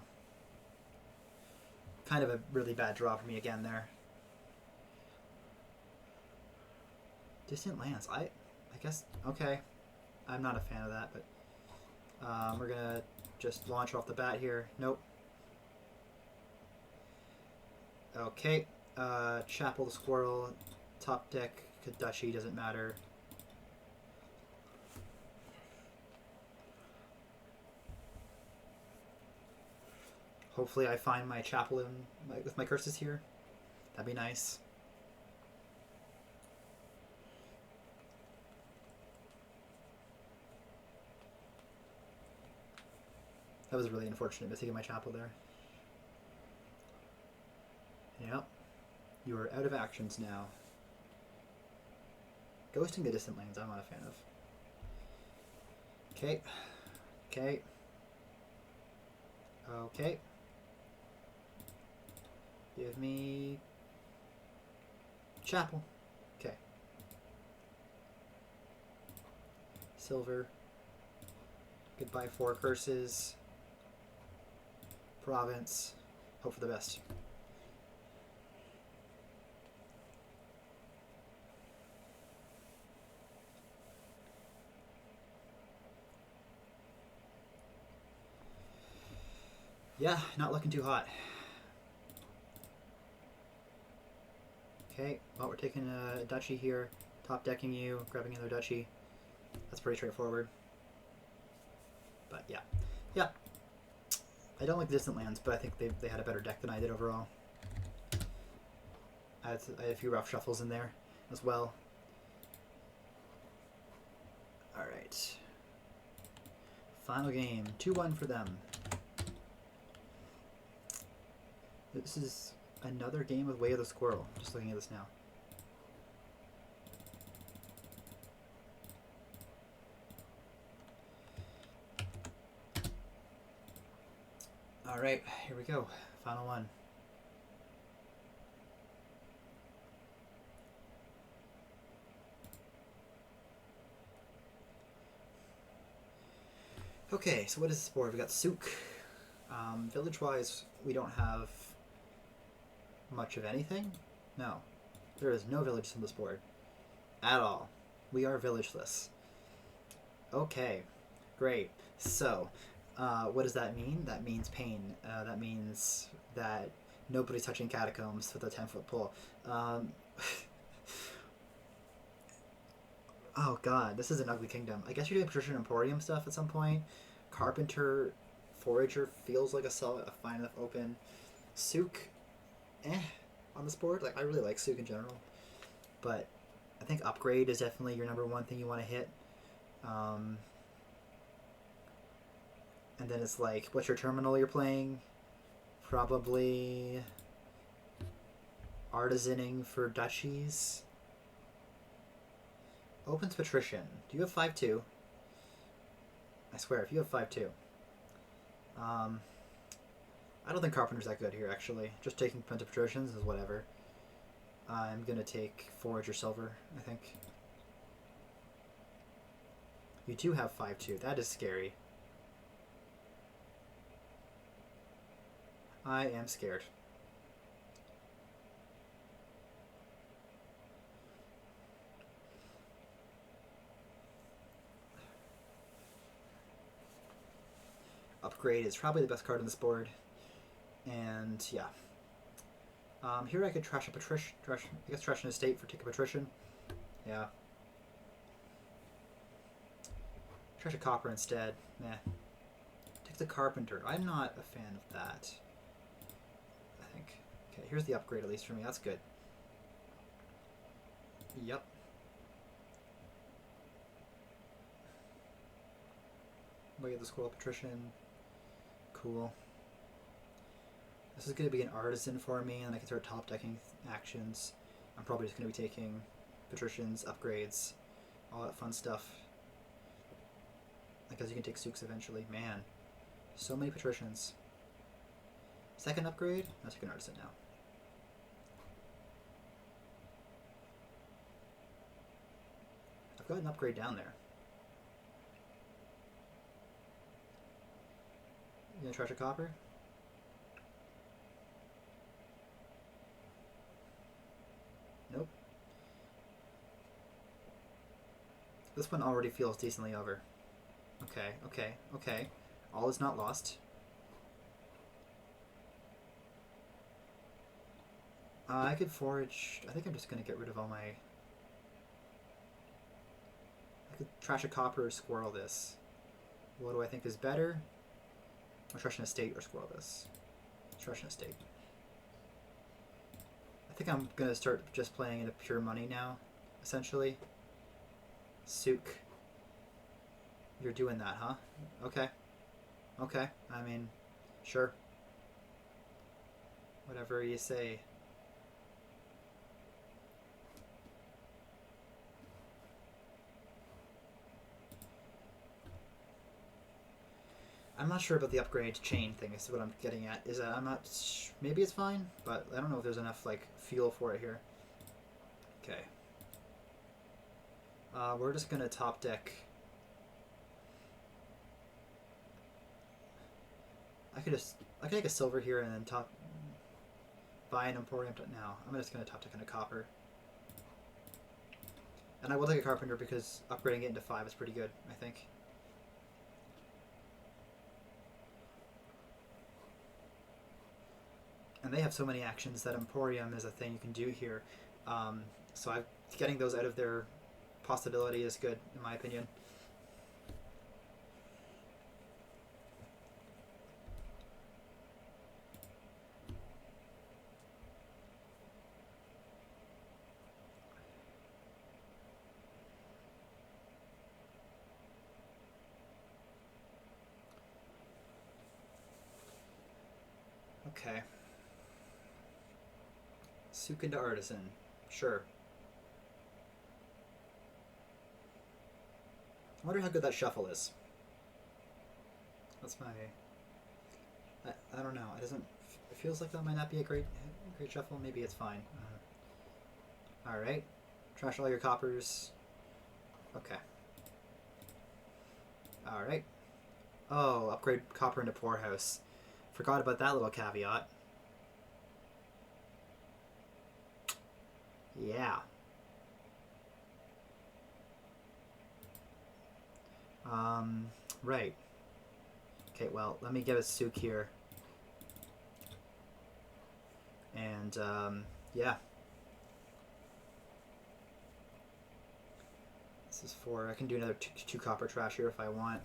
S1: Kind of a really bad draw for me again there. Distant lands. I guess, okay. I'm not a fan of that, but we're going to just launch off the bat here. Nope. Okay. Chapel the Squirrel. Top deck Duchy, doesn't matter. Hopefully I find my chapel with my curses here. That'd be nice. That was a really unfortunate mistake in my chapel there. Yep. You are out of actions now. Ghosting the distant lands, I'm not a fan of. Okay. Okay. Okay. Give me chapel. Okay. Silver. Goodbye 4 curses. Province. Hope for the best. Yeah, not looking too hot. Okay, well, we're taking a duchy here, top decking you, grabbing another duchy. That's pretty straightforward. But yeah. Yeah. I don't like the distant lands, but I think they had a better deck than I did overall. I had a few rough shuffles in there as well. Alright. Final game. 2-1 for them. This is another game with Way of the Squirrel. Just looking at this now. Alright, here we go. Final one. Okay, so what is this board? We got Souk. Village-wise, we don't have much of anything. No. There is no villages on this board. At all. We are villageless. Okay. Great. So, what does that mean? That means pain. That means that nobody's touching catacombs with a 10-foot pole. Oh god, this is an ugly kingdom. I guess you're doing Patrician Emporium stuff at some point. Carpenter, Forager feels like a fine enough open. Souk, on this board. Like, I really like Souk in general. But I think Upgrade is definitely your number one thing you want to hit. And then it's like, what's your terminal you're playing? Probably Artisaning for duchies. Opens Patrician. Do you have 5-2? I swear, if you have 5-2. I don't think Carpenter's that good here, actually. Just taking Printed Patricians is whatever. I'm going to take Forager Silver, I think. You do have 5-2. That is scary. I am scared. Upgrade is probably the best card on this board. And, yeah. Here I could trash a Patrician. I guess trash an estate for take a Patrician. Yeah. Trash a Copper instead. Meh. Take the Carpenter. I'm not a fan of that. I think. Okay, here's the upgrade at least for me. That's good. Yep. Look at the Squirrel Patrician. Cool. This is going to be an Artisan for me, and I can start top decking actions. I'm probably just going to be taking Patricians, upgrades, all that fun stuff. Because you can take Souks eventually. Man, so many Patricians. Second upgrade? I'll take an Artisan now. I've got an upgrade down there. You gonna trash a Copper? Nope. This one already feels decently over. Okay, okay, okay. All is not lost. I could forage... I think I'm just going to get rid of all my... I could trash a Copper or squirrel this. What do I think is better? Or trash an estate or squirrel this? Trash an estate. I think I'm going to start just playing into pure money now, essentially. Souk. You're doing that, huh? Okay. Okay. I mean, sure. Whatever you say. I'm not sure about the upgrade chain thing, is what I'm getting at. Is that I'm not... Maybe it's fine, but I don't know if there's enough, like, fuel for it here. Okay. We're just going to top deck... I could take a silver here and then top... Buy an Emporium now. I'm just going to top deck in a Copper. And I will take a Carpenter because upgrading it into 5 is pretty good, I think. And they have so many actions that Emporium is a thing you can do here. So getting those out of their possibility is good, in my opinion. Okay. Souk into Artisan. Sure. I wonder how good that shuffle is. I don't know. It doesn't. It feels like that might not be a great shuffle. Maybe it's fine. All right. Trash all your coppers. Okay. All right. Oh, upgrade copper into poorhouse. Forgot about that little caveat. Yeah. Right. Okay, well, let me get a souk here. And, yeah. This is 4. I can do another two copper trash here if I want.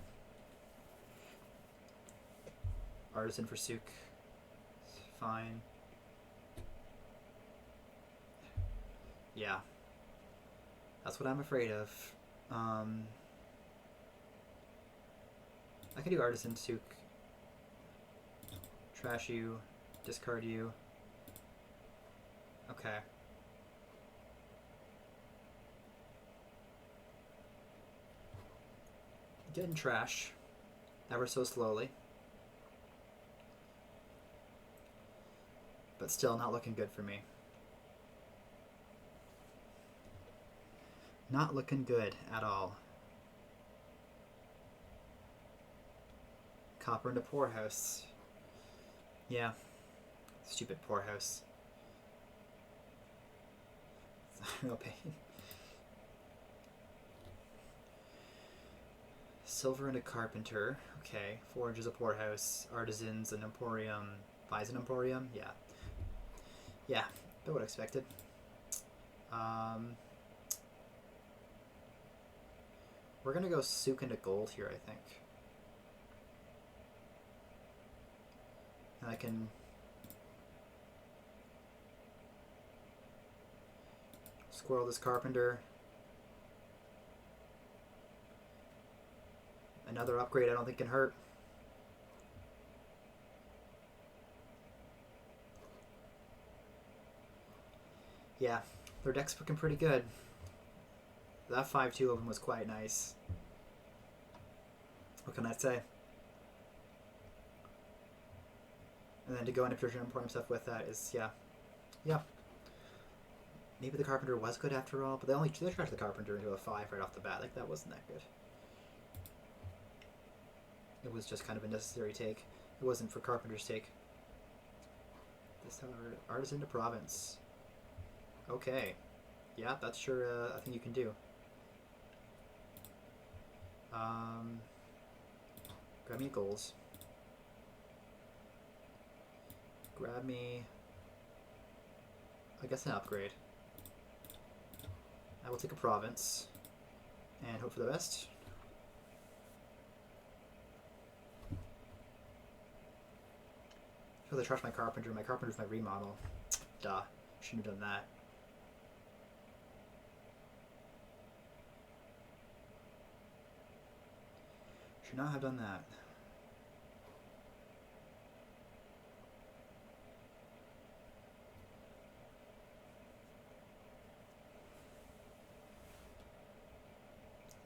S1: Artisan for souk. It's fine. Yeah. That's what I'm afraid of. I can do artisan souk. Trash you. Discard you. Okay. Getting trash. Ever so slowly. But still not looking good for me. Not looking good at all. Copper into poorhouse. Yeah. Stupid poorhouse. It's a real pain. Silver into carpenter. Okay. Forge is a poorhouse. Artisans an emporium. Buys an emporium. Yeah. Yeah. About what I expected. We're gonna go souk into gold here, I think. And I can squirrel this carpenter. Another upgrade I don't think can hurt. Yeah, their deck's looking pretty good. That 5-2 of them was quite nice. What can I say? And then to go into Precision Emporium stuff with that is, yeah. Yeah. Maybe the Carpenter was good after all, but they trashed the Carpenter into a 5 right off the bat. Like, that wasn't that good. It was just kind of a necessary take. It wasn't for Carpenter's take. This, however, Artisan to Province. Okay. Yeah, that's sure a thing you can do. Grab me goals. Grab me, I guess, an upgrade. I will take a province and hope for the best. So they trashed my carpenter. My carpenter's my remodel. Duh. Shouldn't have done that. Should not have done that.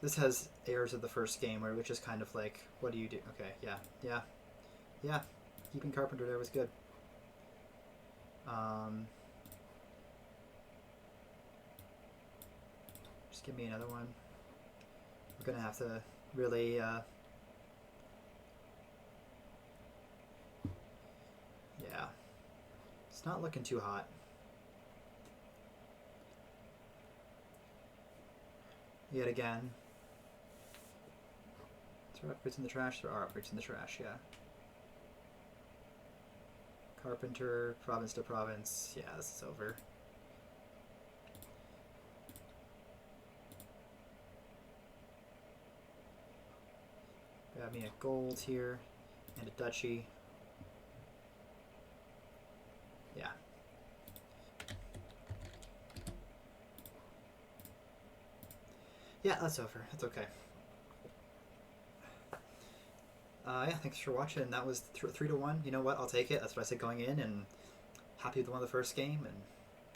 S1: This has errors of the first game where it was just kind of like, what do you do? Okay, yeah, yeah, yeah. Keeping Carpenter there was good. Just give me another one. We're gonna have to really, yeah. It's not looking too hot. Yet again. Throw upgrades in the trash. There are upgrades in the trash, yeah. Carpenter, province to province. Yeah, this is over. Grab me a gold here and a duchy. Yeah. Yeah, that's over. That's okay. Yeah, thanks for watching. That was 3-1. You know what? I'll take it. That's what I said going in, and happy with the one of the first game. And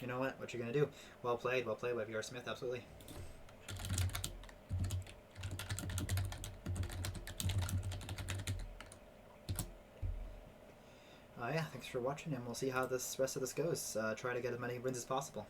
S1: you know what you're gonna do. Well played by VRSmith. Absolutely. Yeah, thanks for watching, and we'll see how this rest of this goes. Try to get as many wins as possible.